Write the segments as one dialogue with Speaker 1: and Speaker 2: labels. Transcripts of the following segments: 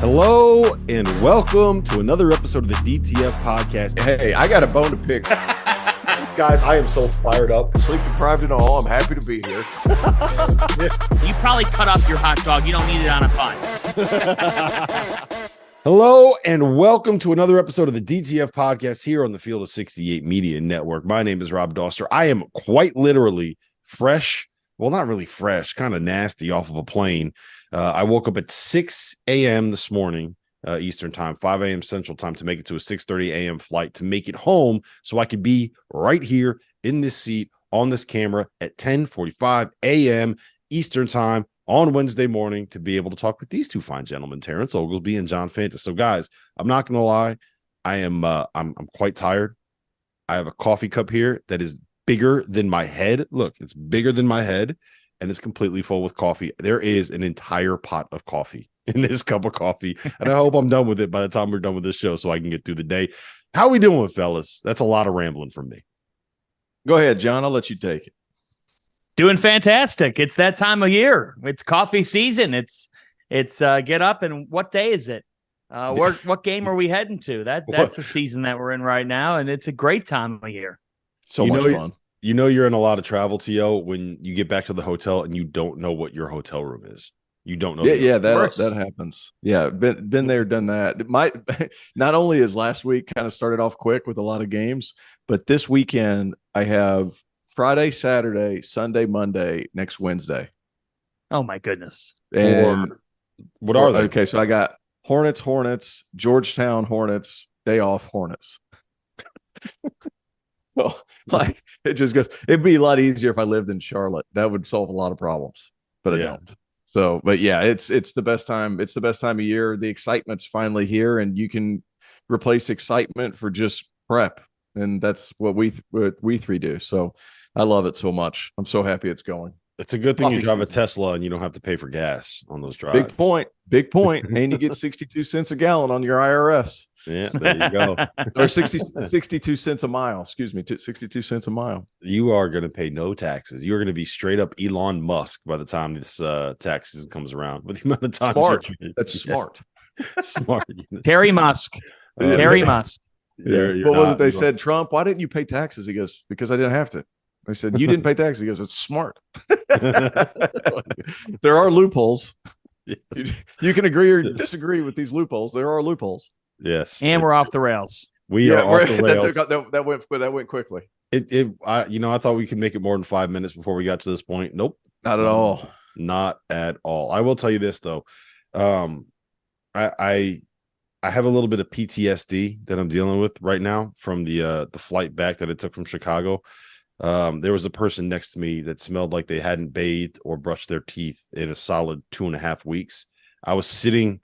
Speaker 1: Hello and welcome to another episode of the DTF Podcast.
Speaker 2: Hey, I got a bone to pick.
Speaker 3: Guys, I am so fired up.
Speaker 2: Sleep deprived and all. I'm happy to be here.
Speaker 4: You probably cut up your hot dog. You don't need it on a bun.
Speaker 1: Hello and welcome to another episode of the DTF Podcast here on the Field of 68 Media Network. My name is Rob Dauster. I am quite literally fresh. Well, not really fresh, kind of nasty off of a plane. I woke up at 6 a.m. this morning, Eastern time, 5 a.m. Central time to make it to a 6:30 a.m. flight to make it home so I could be right here in this seat on this camera at 10:45 a.m. Eastern time on Wednesday morning to be able to talk with these two fine gentlemen, Terrence Oglesby and John Fanta. So, guys, I'm not going to lie. I'm quite tired. I have a coffee cup here that is bigger than my head. Look, it's bigger than my head. And it's completely full with coffee. There is an entire pot of coffee in this cup of coffee. And I hope I'm done with it by the time we're done with this show so I can get through the day. How we doing, fellas? That's a lot of rambling from me.
Speaker 2: Go ahead, John. I'll let you take it.
Speaker 4: Doing fantastic. It's that time of year. It's coffee season. It's get up, and what day is it? What game are we heading to? That's the season that we're in right now, and it's a great time of year.
Speaker 2: So much fun.
Speaker 1: You know you're in a lot of travel, T.O., when you get back to the hotel and you don't know what your hotel room is. You don't know.
Speaker 2: Yeah, that happens. Yeah, been there, done that. Not only is last week kind of started off quick with a lot of games, but this weekend I have Friday, Saturday, Sunday, Monday, next Wednesday.
Speaker 4: Oh my goodness.
Speaker 1: And what are they?
Speaker 2: Okay, so I got Hornets, Georgetown Hornets, day off Hornets. Well, like it just goes. It'd be a lot easier if I lived in Charlotte. That would solve a lot of problems, but I don't. So, but yeah, it's the best time. It's the best time of year. The excitement's finally here, and you can replace excitement for just prep, and that's what we three do. So, I love it so much. I'm so happy it's going.
Speaker 1: It's a good thing you drive a Tesla and you don't have to pay for gas on those drives.
Speaker 2: Big point. And you get 62 cents a gallon on your IRS.
Speaker 1: Yeah, there you go.
Speaker 2: Or 62 cents a mile. Excuse me, 62 cents a mile.
Speaker 1: You are going to pay no taxes. You're going to be straight up Elon Musk by the time this tax season comes around. With the amount of time,
Speaker 2: That's smart.
Speaker 1: Smart.
Speaker 4: Terry Musk. Terry Musk.
Speaker 2: What was it they said? Trump, why didn't you pay taxes? He goes, because I didn't have to. I said, you didn't pay taxes. He goes, it's smart. There are loopholes. You can agree or disagree with these loopholes. There are loopholes.
Speaker 1: Yes.
Speaker 4: And we're off the rails.
Speaker 1: We are off the rails.
Speaker 2: That went quickly.
Speaker 1: I thought we could make it more than 5 minutes before we got to this point. Nope.
Speaker 2: Not at all.
Speaker 1: Not at all. I will tell you this though. I have a little bit of PTSD that I'm dealing with right now from the flight back that I took from Chicago. There was a person next to me that smelled like they hadn't bathed or brushed their teeth in a solid 2.5 weeks. I was sitting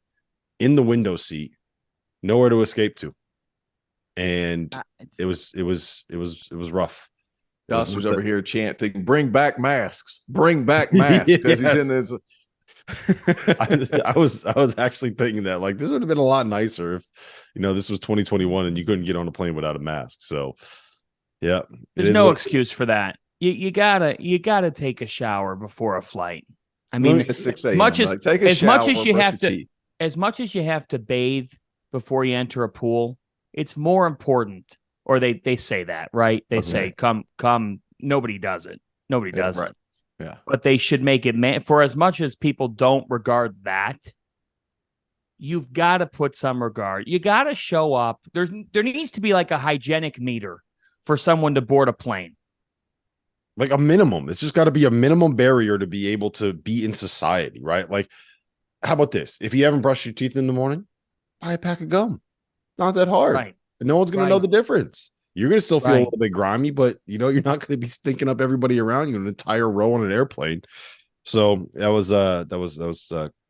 Speaker 1: in the window seat, nowhere to escape to. And it was rough.
Speaker 2: Dauster's over here chanting, bring back masks, bring back masks. Because he's in this.
Speaker 1: I was actually thinking that like this would have been a lot nicer if this was 2021 and you couldn't get on a plane without a mask. So yeah,
Speaker 4: there's no excuse for that. You gotta take a shower before a flight. I mean, as much as you have to bathe before you enter a pool, it's more important. Or they say that, right? They say come. Nobody does it. Nobody does it.
Speaker 2: Yeah, but
Speaker 4: they should make it for as much as people don't regard that. You've got to put some regard. You got to show up. There needs to be like a hygienic meter for someone to board a plane.
Speaker 1: Like a minimum. It's just got to be a minimum barrier to be able to be in society, right? Like, how about this? If you haven't brushed your teeth in the morning, buy a pack of gum. Not that hard.
Speaker 4: Right.
Speaker 1: And no one's going to know the difference. You're going to still feel a little bit grimy, but you're not going to be stinking up everybody around you an entire row on an airplane. So that was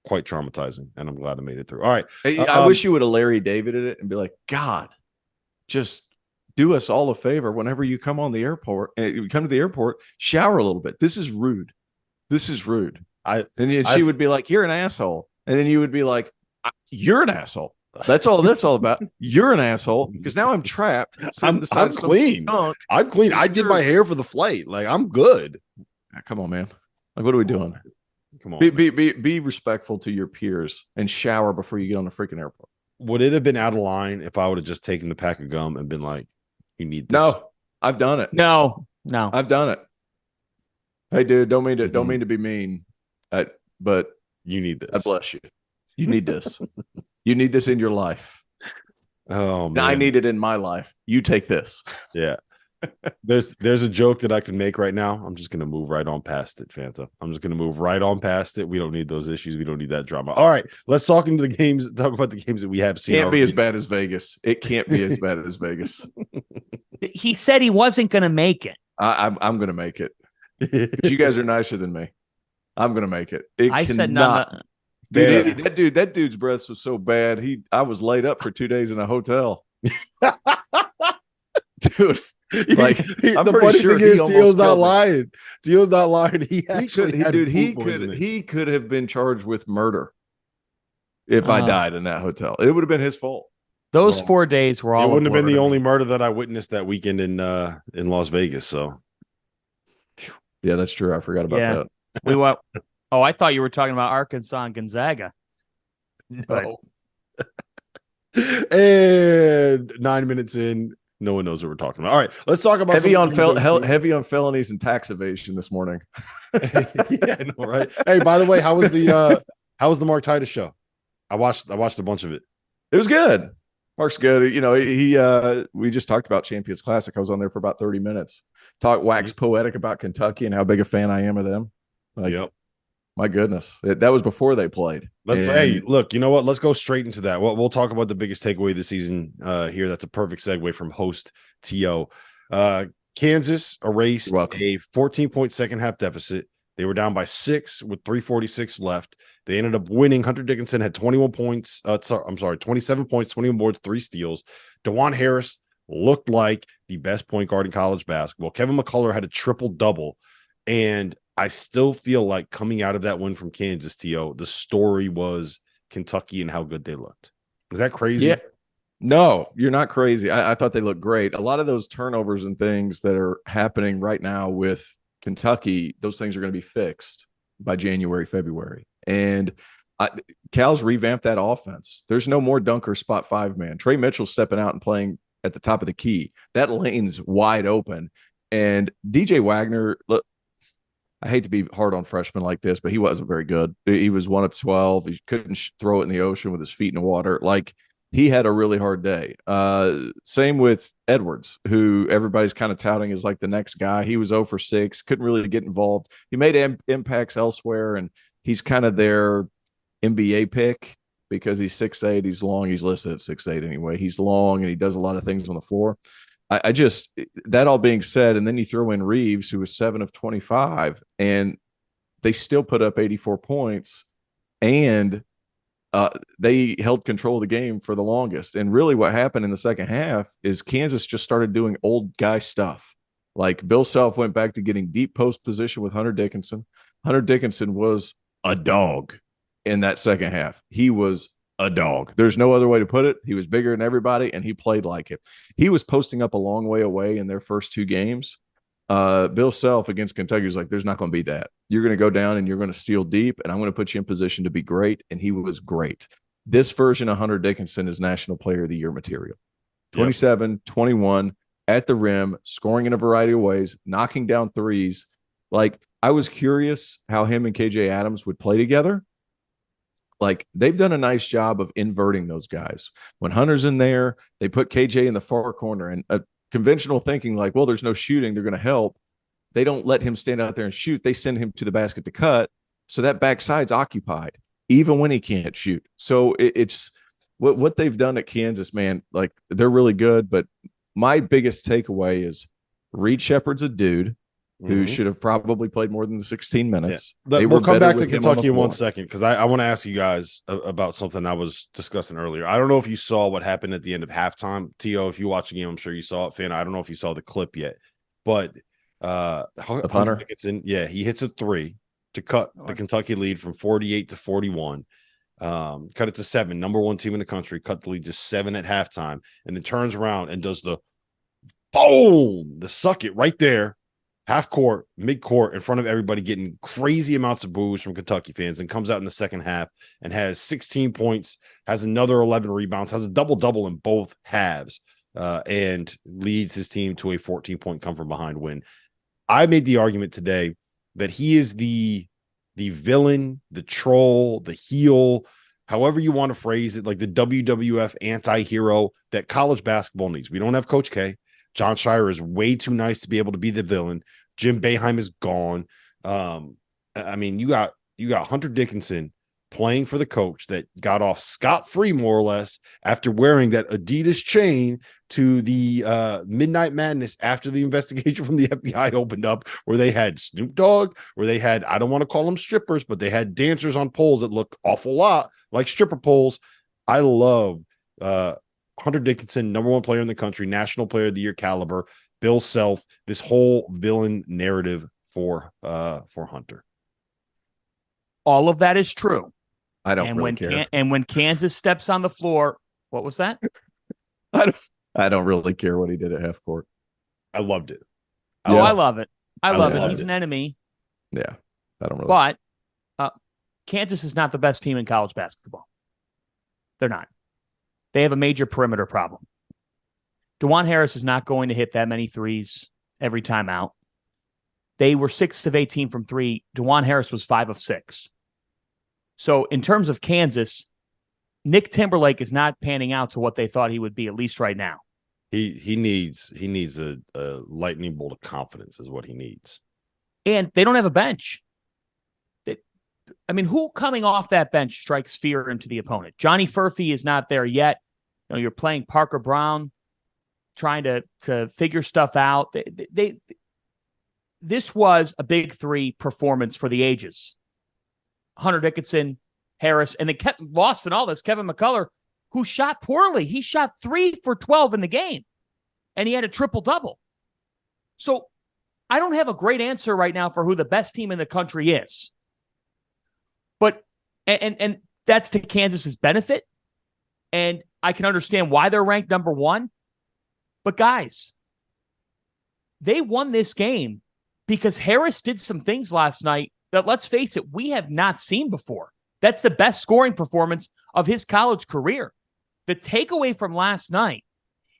Speaker 1: quite traumatizing, and I'm glad I made it through. All right.
Speaker 2: I wish you would have Larry Davided it and be like, God, just do us all a favor whenever you come on the airport and you come to the airport, shower a little bit. This is rude. And she would be like, you're an asshole. And then you would be like, you're an asshole. That's all about. You're an asshole because now I'm trapped.
Speaker 1: I'm clean. I'm clean. I did my hair for the flight. Like, I'm good.
Speaker 2: Come on, man. Like, what are we doing?
Speaker 1: Come on.
Speaker 2: Be respectful to your peers and shower before you get on the freaking airplane.
Speaker 1: Would it have been out of line if I would have just taken the pack of gum and been like, "You need this"?
Speaker 2: No, I've done it.
Speaker 4: No,
Speaker 2: I've done it. Hey, dude, don't mean to be mean, but
Speaker 1: you need this.
Speaker 2: God bless you. You need this. You need this in your life.
Speaker 1: Oh man,
Speaker 2: I need it in my life. You take this.
Speaker 1: Yeah. There's a joke that I can make right now. I'm just gonna move right on past it, Fanta. I'm just gonna move right on past it. We don't need those issues. We don't need that drama. All right, let's talk about the games that we have seen.
Speaker 2: Can't be as bad as Vegas. It can't be as bad as Vegas.
Speaker 4: He said he wasn't gonna make it.
Speaker 2: I'm gonna make it. But you guys are nicer than me. I'm gonna make it.
Speaker 4: I said none.
Speaker 2: Dude, that dude's breath was so bad. I was laid up for 2 days in a hotel. Dude, like I'm pretty sure
Speaker 1: Teal's not lying. Teal's not lying. He
Speaker 2: could have been charged with murder if I died in that hotel. It would have been his fault.
Speaker 4: Those 4 days were all.
Speaker 1: It wouldn't have been the only murder that I witnessed that weekend in Las Vegas. So,
Speaker 2: yeah, that's true. I forgot about that.
Speaker 4: We went. Oh, I thought you were talking about Arkansas and Gonzaga.
Speaker 1: No. And 9 minutes in, no one knows what we're talking about. All right, let's talk about
Speaker 2: heavy on felonies and tax evasion this morning.
Speaker 1: Yeah, I know, right? Hey, by the way, how was the Mark Titus show? I watched a bunch of it.
Speaker 2: It was good. Mark's good. You know, we just talked about Champions Classic. I was on there for about 30 minutes. Wax poetic about Kentucky and how big a fan I am of them. Like,
Speaker 1: yep.
Speaker 2: My goodness, that was before they played.
Speaker 1: Hey, look, you know what? Let's go straight into that. We'll talk about the biggest takeaway this season here. That's a perfect segue from host T.O. Kansas erased a 14-point second half deficit. They were down by 6 with 3:46 left. They ended up winning. Hunter Dickinson had 21 points. 27 points, 21 boards, 3 steals. DeJuan Harris looked like the best point guard in college basketball. Kevin McCullough had a triple-double. And I still feel like coming out of that win from Kansas, T.O., the story was Kentucky and how good they looked. Is that crazy?
Speaker 2: Yeah. No, you're not crazy. I thought they looked great. A lot of those turnovers and things that are happening right now with Kentucky, those things are going to be fixed by January, February. And Cal's revamped that offense. There's no more dunker spot 5 man. Trey Mitchell stepping out and playing at the top of the key. That lane's wide open. And DJ Wagner, look, I hate to be hard on freshmen like this, but he wasn't very good. He was 1 of 12. He couldn't throw it in the ocean with his feet in the water. Like, he had a really hard day. Same with Edwards, who everybody's kind of touting as like the next guy. He was 0 for 6, couldn't really get involved. He made impacts elsewhere, and he's kind of their NBA pick because he's 6'8", he's long. He's listed at 6'8" anyway. He's long, and he does a lot of things on the floor. I just, that all being said, and then you throw in Reeves, who was 7 of 25, and they still put up 84 points, and they held control of the game for the longest. And really what happened in the second half is Kansas just started doing old guy stuff. Like, Bill Self went back to getting deep post position with Hunter Dickinson. Hunter Dickinson was a dog in that second half. He was a dog. There's no other way to put it. He was bigger than everybody, and he played like it. He was posting up a long way away in their first 2 games. Bill Self against Kentucky was like, there's not going to be that. You're going to go down and you're going to steal deep, and I'm going to put you in position to be great. And he was great. This version of Hunter Dickinson is National Player of the Year material. 27, 21 at the rim, scoring in a variety of ways, knocking down threes. Like, I was curious how him and KJ Adams would play together. Like, they've done a nice job of inverting those guys. When Hunter's in there, they put KJ in the far corner, and conventional thinking like, well, there's no shooting, they're going to help. They don't let him stand out there and shoot. They send him to the basket to cut. So that backside's occupied, even when he can't shoot. So it's what they've done at Kansas, man. Like, they're really good. But my biggest takeaway is Reed Shepherd's a dude who should have probably played more than the 16 minutes.
Speaker 1: Yeah. We'll come back to Kentucky in 1 second, because I want to ask you guys about something I was discussing earlier. I don't know if you saw what happened at the end of halftime. T.O., if you watch the game, I'm sure you saw it. Fan, I don't know if you saw the clip yet. But Hunter Dickinson, he hits a 3 to cut the Kentucky lead from 48 to 41. Cut it to 7, number 1 team in the country, cut the lead to 7 at halftime, and then turns around and does the boom, the suck it right there. half court, mid court, in front of everybody, getting crazy amounts of boos from Kentucky fans, and comes out in the second half and has 16 points, has another 11 rebounds, has a double-double in both halves, and leads his team to a 14-point come from behind win. I made the argument today that he is the villain, the troll, the heel, however you want to phrase it, like the WWF anti-hero that college basketball needs. We don't have Coach K. John Shire is way too nice to be able to be the villain. Jim Boeheim is gone. I mean, you got Hunter Dickinson playing for the coach that got off scot-free, more or less, after wearing that Adidas chain to the Midnight Madness after the investigation from the FBI opened up, where they had Snoop Dogg, where they had, I don't want to call them strippers, but they had dancers on poles that look awful lot like stripper poles. I love Hunter Dickinson, number one player in the country, National Player of the Year caliber, Bill Self, this whole villain narrative for Hunter.
Speaker 4: All of that is true.
Speaker 2: I don't really care.
Speaker 4: And when Kansas steps on the floor, what was that?
Speaker 2: I don't really care what he did at half court.
Speaker 1: I loved it.
Speaker 4: I love it. I love it. He's an enemy.
Speaker 2: Yeah, I don't really.
Speaker 4: But Kansas is not the best team in college basketball. They're not. They have a major perimeter problem. DeJuan Harris is not going to hit that many threes every time out. They were 6 of 18 from three. DeJuan Harris was 5 of 6. So in terms of Kansas, Nick Timberlake is not panning out to what they thought he would be, at least right now.
Speaker 1: He needs a lightning bolt of confidence is what he needs.
Speaker 4: And they don't have a bench. I mean, who coming off that bench strikes fear into the opponent? Johnny Furphy is not there yet. You know, you're playing Parker Brown, trying to figure stuff out. This was a big three performance for the ages. Hunter Dickinson, Harris, and they kept lost in all this. Kevin McCullough, who shot poorly. He shot 3 for 12 in the game, and he had a triple-double. So I don't have a great answer right now for who the best team in the country is. But and that's to Kansas's benefit, and I can understand why they're ranked number one. But guys, they won this game because Harris did some things last night that, let's face it, we have not seen before. That's the best scoring performance of his college career. The takeaway from last night,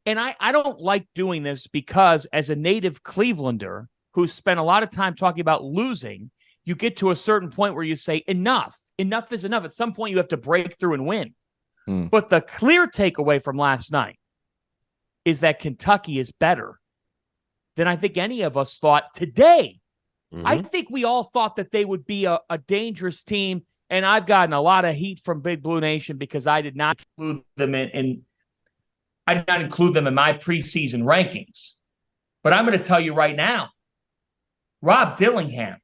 Speaker 4: and I don't like doing this because as a native Clevelander who spent a lot of time talking about losing, you get to a certain point where you say, enough is enough. At some point, you have to break through and win. But the clear takeaway from last night is that Kentucky is better than I think any of us thought today. Mm-hmm. I think we all thought that they would be a dangerous team, and I've gotten a lot of heat from Big Blue Nation because I did not include them in my preseason rankings. But I'm going to tell you right now, Rob Thrillingham,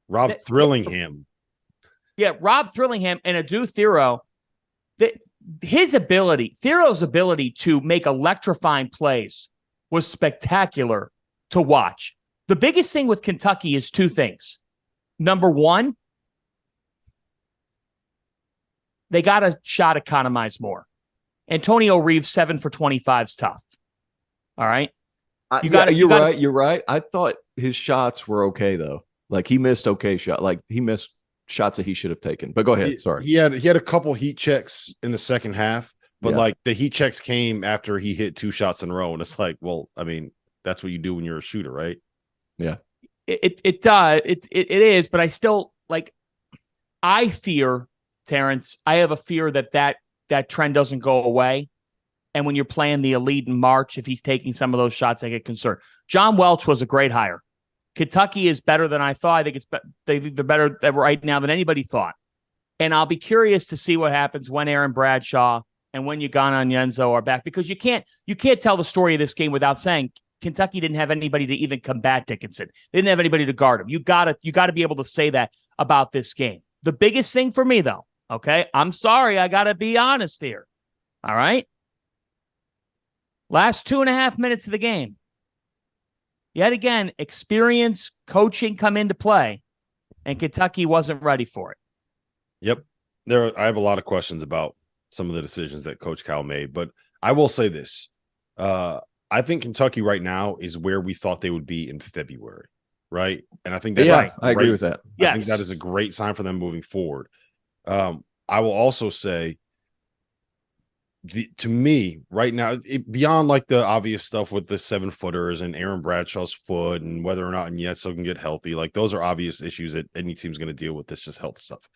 Speaker 1: Rob Thrillingham and Adu Thero, Thero's ability to make electrifying plays was spectacular to watch. The biggest thing with Kentucky is two things. Number one, they got to shot economize more. Antonio Reeves, 7 for 25 is tough. All right.
Speaker 2: You're right. I thought his shots were okay, though. Like, he missed okay shot. Like, he missed shots that he should have taken. But go ahead. Sorry.
Speaker 1: He had a couple heat checks in the second half, but like the heat checks came after he hit 2 shots in a row. And it's like, well, I mean, that's what you do when you're a shooter, right?
Speaker 2: Yeah.
Speaker 4: It does. It is, but I still I fear, Terrence, I have a fear that trend doesn't go away. And when you're playing the elite in March, if he's taking some of those shots, I get concerned. John Welch was a great hire. Kentucky is better than I thought. I think they're better right now than anybody thought. And I'll be curious to see what happens when Aaron Bradshaw and when Ugonna Onyenso are back, because you can't tell the story of this game without saying Kentucky didn't have anybody to even combat Dickinson. They didn't have anybody to guard him. You gotta be able to say that about this game. The biggest thing for me, though, okay, I'm sorry, I gotta be honest here. All right. Last 2.5 minutes of the game. Yet again, experience, coaching come into play, and Kentucky wasn't ready for it.
Speaker 1: Yep. I have a lot of questions about some of the decisions that Coach Cal made, but I will say this. I think Kentucky right now is where we thought they would be in February, right? And I think that
Speaker 2: I agree with that.
Speaker 1: I think that is a great sign for them moving forward. I will also say, to me right now, beyond like the obvious stuff with the 7-footers and Aaron Bradshaw's foot and whether or not Nietzsche can get healthy, like those are obvious issues that any team's going to deal with. This just health stuff.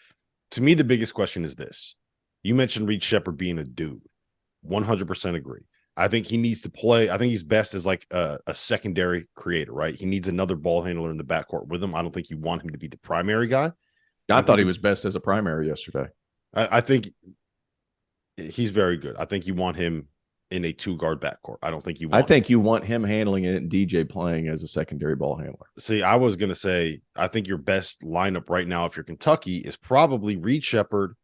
Speaker 1: To me, the biggest question is this. You mentioned Reed Sheppard being a dude. 100% agree. I think he needs to play. I think he's best as like a secondary creator, right? He needs another ball handler in the backcourt with him. I don't think you want him to be the primary guy.
Speaker 2: I thought he was best as a primary yesterday.
Speaker 1: I think he's very good. I think you want him in a 2-guard backcourt. I don't think you want.
Speaker 2: I think you want him handling it and DJ playing as a secondary ball handler.
Speaker 1: See, I was going to say, I think your best lineup right now, if you're Kentucky, is probably Reed Sheppard,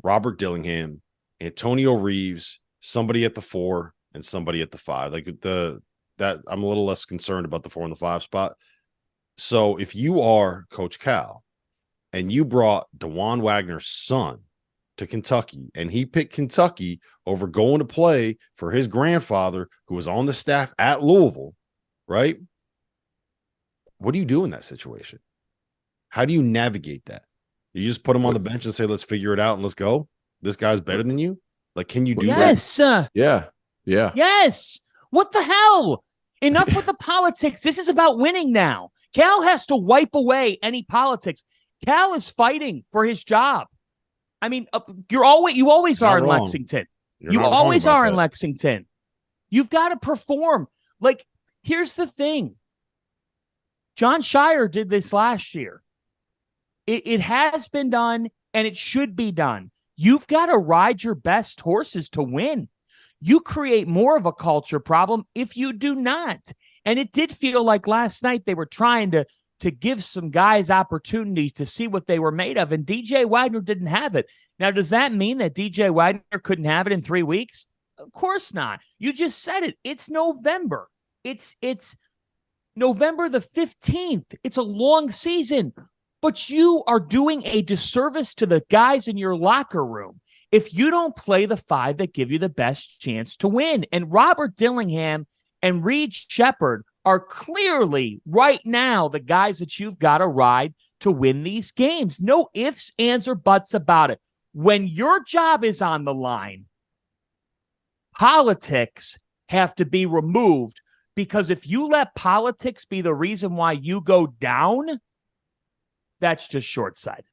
Speaker 1: Robert Dillingham, Antonio Reeves, somebody at the 4, and somebody at the 5. Like that I'm a little less concerned about the 4 and the 5 spot. So if you are Coach Cal and you brought DeJuan Wagner's son to Kentucky and he picked Kentucky over going to play for his grandfather who was on the staff at Louisville, right? What do you do in that situation? How do you navigate that? You just put him on the bench and say, let's figure it out and let's go. This guy's better than you. Like, can you do that?
Speaker 2: Yeah.
Speaker 4: Yes. What the hell? Enough with the politics. This is about winning now. Cal has to wipe away any politics. Cal is fighting for his job. I mean, you always are in Lexington. You always are in Lexington. You've got to perform. Like, here's the thing. John Shire did this last year. It has been done, and it should be done. You've got to ride your best horses to win. You create more of a culture problem if you do not. And it did feel like last night they were trying to give some guys opportunities to see what they were made of, and DJ Wagner didn't have it. Now, does that mean that DJ Wagner couldn't have it in 3 weeks? Of course not. You just said it. It's November. It's November the 15th. It's a long season. But you are doing a disservice to the guys in your locker room if you don't play the 5 that give you the best chance to win. And Robert Dillingham and Reed Sheppard are clearly right now the guys that you've got to ride to win these games. No ifs, ands, or buts about it. When your job is on the line, politics have to be removed, because if you let politics be the reason why you go down, that's just short-sighted.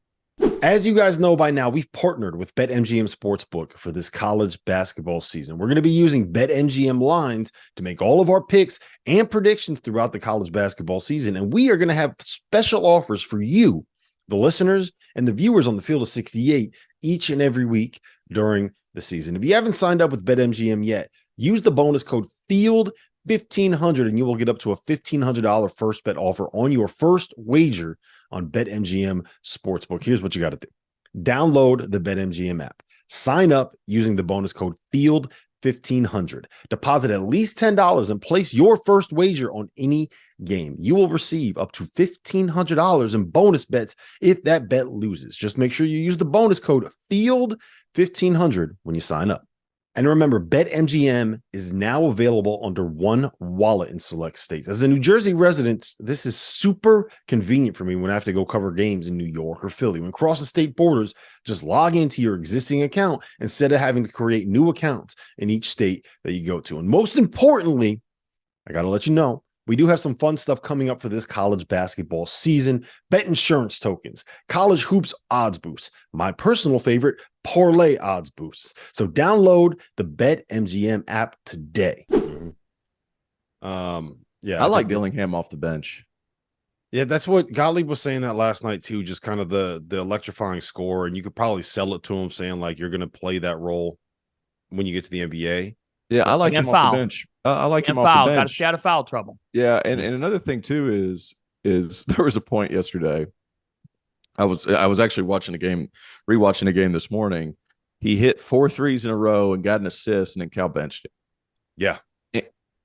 Speaker 1: As you guys know by now, we've partnered with BetMGM Sportsbook for this college basketball season. We're going to be using BetMGM lines to make all of our picks and predictions throughout the college basketball season. And we are going to have special offers for you, the listeners and the viewers on the Field of 68 each and every week during the season. If you haven't signed up with BetMGM yet, use the bonus code FIELD1500 and you will get up to a $1,500 first bet offer on your first wager on BetMGM Sportsbook. Here's what you got to do. Download the BetMGM app. Sign up using the bonus code FIELD1500. Deposit at least $10 and place your first wager on any game. You will receive up to $1,500 in bonus bets if that bet loses. Just make sure you use the bonus code FIELD1500 when you sign up. And remember, BetMGM is now available under one wallet in select states. As a New Jersey resident, this is super convenient for me when I have to go cover games in New York or Philly. When crossing state borders, just log into your existing account instead of having to create new accounts in each state that you go to. And most importantly, I got to let you know, we do have some fun stuff coming up for this college basketball season. Bet insurance tokens, college hoops odds boosts, my personal favorite, parlay odds boosts. So download the BetMGM app today.
Speaker 2: I like Dillingham off the bench.
Speaker 1: Yeah, that's what Gottlieb was saying that last night too, just kind of the electrifying score. And you could probably sell it to him saying like you're going to play that role when you get to the NBA.
Speaker 2: Yeah, I like him off the bench. I like him off the bench.
Speaker 4: Got to stay out of foul trouble.
Speaker 2: Yeah, and another thing too is there was a point yesterday. I was actually rewatching a game this morning. He hit 4 threes in a row and got an assist, and then Cal benched him.
Speaker 1: Yeah,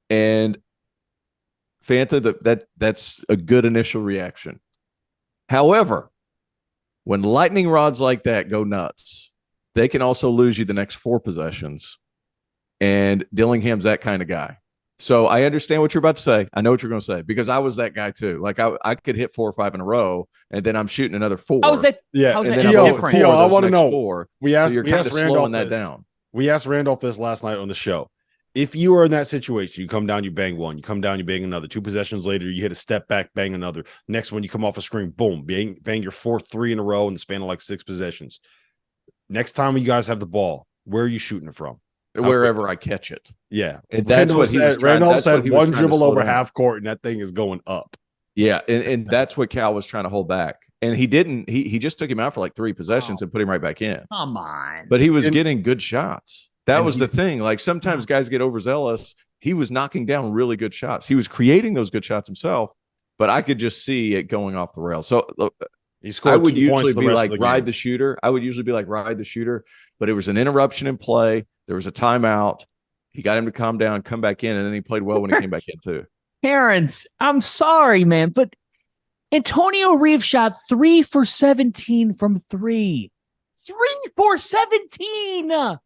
Speaker 2: and Fanta, that's a good initial reaction. However, when lightning rods like that go nuts, they can also lose you the next 4 possessions. And Dillingham's that kind of guy. So I understand what you're about to say. I know what you're going to say because I was that guy too. Like I could hit 4 or 5 in a row, and then I'm shooting another 4.
Speaker 4: How is that?
Speaker 1: Yeah,
Speaker 4: how is that
Speaker 1: different? Tio, I want to know.
Speaker 2: 4.
Speaker 1: We asked
Speaker 2: Randolph
Speaker 1: slowing
Speaker 2: that down.
Speaker 1: We asked Randolph this last night on the show. If you are in that situation, you come down, you bang one, you come down, you bang another. 2 possessions later, you hit a step back, bang another. Next one, you come off a screen, boom, bang your 4th 3 in a row in the span of like 6 possessions. Next time you guys have the ball, where are you shooting it from?
Speaker 2: Wherever I catch it.
Speaker 1: Yeah.
Speaker 2: And that's what he was trying.
Speaker 1: Randolph said one dribble over half court and that thing is going up.
Speaker 2: Yeah. And that's what Cal was trying to hold back. And he didn't. He just took him out for like 3 possessions and put him right back in.
Speaker 4: Come on.
Speaker 2: But he was getting good shots. That was the thing. Like sometimes guys get overzealous. He was knocking down really good shots. He was creating those good shots himself, but I could just see it going off the rails. So I would usually be like ride the shooter. But it was an interruption in play. There was a timeout. He got him to calm down, come back in, and then he played well when he came back in too.
Speaker 4: Parents, I'm sorry, man, but Antonio Reeves shot 3 for 17 from 3. 3 for 17.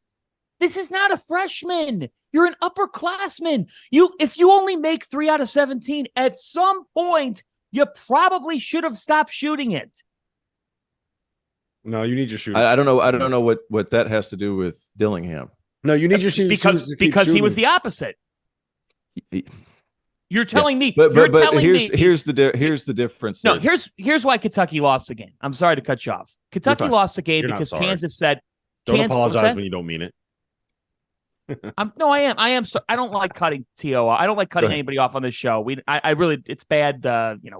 Speaker 4: This is not a freshman. You're an upperclassman. If you only make 3 out of 17, at some point, you probably should have stopped shooting it.
Speaker 1: No, you need your shooter.
Speaker 2: I don't know what that has to do with Dillingham.
Speaker 1: No, you need your shooter
Speaker 4: because he was the opposite. You're telling me.
Speaker 2: But here's the difference.
Speaker 4: No, here's why Kentucky lost the game. I'm sorry to cut you off. Kentucky lost the game because Kansas said.
Speaker 1: Don't apologize when you don't mean it.
Speaker 4: I am. I don't like cutting T.O. I don't like cutting anybody off on this show. I really, it's bad,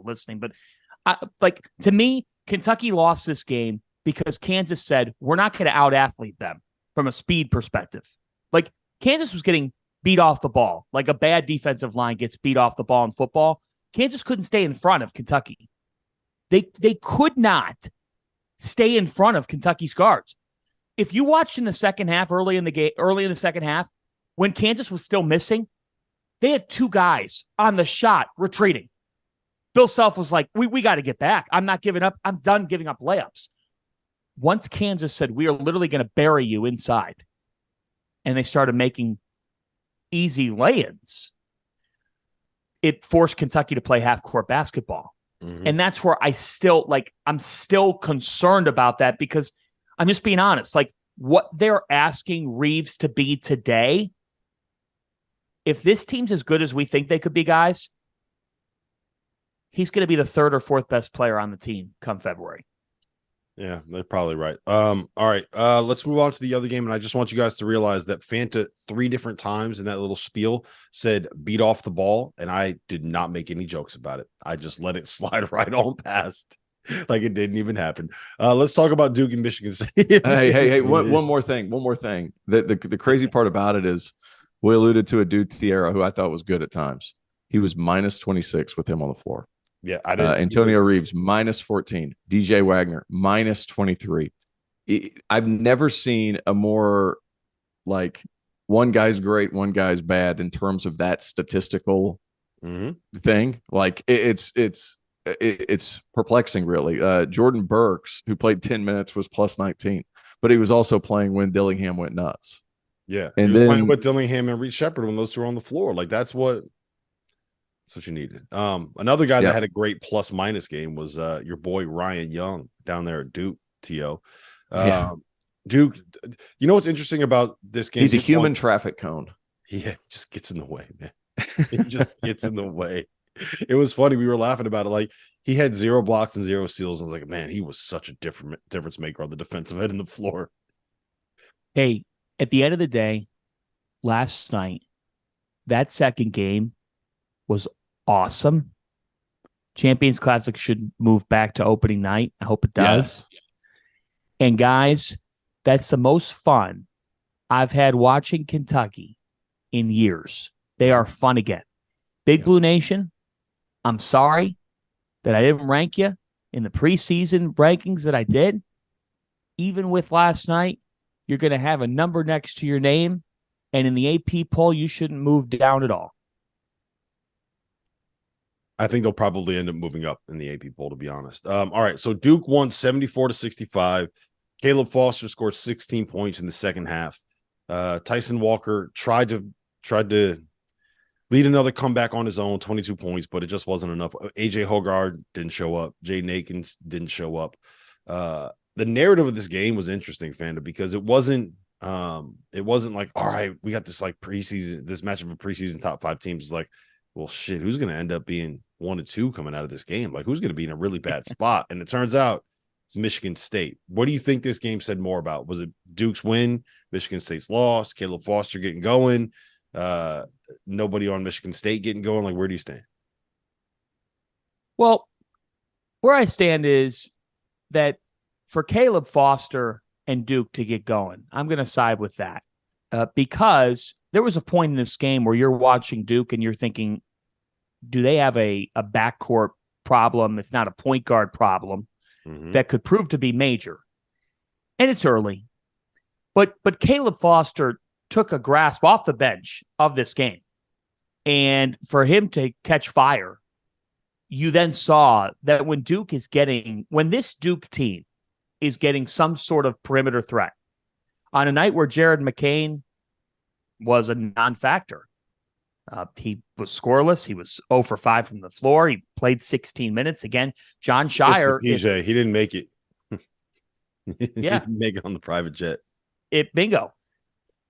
Speaker 4: listening. But to me, Kentucky lost this game because Kansas said we're not going to out athlete them from a speed perspective. Like Kansas was getting beat off the ball, like a bad defensive line gets beat off the ball in football. Kansas couldn't stay in front of Kentucky. They could not stay in front of Kentucky's guards. If you watched in the second half, early in the second half, when Kansas was still missing, they had 2 guys on the shot retreating. Bill Self was like, we got to get back. I'm not giving up. I'm done giving up layups. Once Kansas said, we are literally going to bury you inside, and they started making easy lay-ins, it forced Kentucky to play half-court basketball. Mm-hmm. And that's where I'm still concerned about that because I'm just being honest. Like what they're asking Reeves to be today, if this team's as good as we think they could be, guys, he's going to be the 3rd or 4th best player on the team come February.
Speaker 1: Yeah, they're probably right. All right. Let's move on to the other game. And I just want you guys to realize that Fanta 3 different times in that little spiel said beat off the ball. And I did not make any jokes about it. I just let it slide right on past. Like it didn't even happen. Let's talk about Duke and Michigan State.
Speaker 2: hey, one more thing. The crazy part about it is we alluded to a Duke Tierra who I thought was good at times. He was minus 26 with him on the floor.
Speaker 1: Yeah, I didn't.
Speaker 2: Antonio Reeves minus 14. DJ Wagner minus 23. I've never seen a more like one guy's great, one guy's bad in terms of that statistical thing. Like it's perplexing, really. Jordan Burks, who played 10 minutes, was plus 19, but he was also playing when Dillingham went nuts.
Speaker 1: Yeah, and then playing with Dillingham and Reed Shepard when those 2 were on the floor. Like that's what you needed. Another guy that had a great plus minus game was your boy Ryan Young down there at Duke. Duke. You know what's interesting about this game?
Speaker 2: He's a human traffic cone.
Speaker 1: Yeah, he just gets in the way, man. He just gets in the way. It was funny. We were laughing about it. Like he had 0 blocks and 0 steals. I was like, man, he was such a difference maker on the defensive end of the floor.
Speaker 4: Hey, at the end of the day, last night, that second game was awesome. Champions Classic should move back to opening night. I hope it does. Yes. And guys, that's the most fun I've had watching Kentucky in years. They are fun again. Big Blue Nation, I'm sorry that I didn't rank you in the preseason rankings that I did. Even with last night, you're going to have a number next to your name. And in the AP poll, you shouldn't move down at all.
Speaker 1: I think they'll probably end up moving up in the AP poll, to be honest. All right, so Duke won 74-65. Caleb Foster scored 16 points in the second half. Tyson Walker tried to lead another comeback on his own, 22 points, but it just wasn't enough. AJ Hoggard didn't show up. Jaden Akins didn't show up. The narrative of this game was interesting, Fanta, because it wasn't like, all right, we got this like preseason, this matchup of preseason top 5 teams. It's like, well, shit, who's going to end up being 1 and 2 coming out of this game? Like, who's going to be in a really bad spot? And it turns out it's Michigan State. What do you think this game said more about? Was it Duke's win, Michigan State's loss, Caleb Foster getting going, nobody on Michigan State getting going? Like, where do you stand?
Speaker 4: Well, where I stand is that for Caleb Foster and Duke to get going, I'm going to side with that because there was a point in this game where you're watching Duke and you're thinking, do they have a backcourt problem, if not a point guard problem, that could prove to be major? And it's early. But Caleb Foster took a grasp off the bench of this game. And for him to catch fire, you then saw that when this Duke team is getting some sort of perimeter threat, on a night where Jared McCain was a non-factor, he was scoreless. He was 0 for 5 from the floor. He played 16 minutes. Again, John Shire.
Speaker 1: He didn't make it.
Speaker 4: Yeah.
Speaker 1: He didn't make it on the private jet.
Speaker 4: Bingo.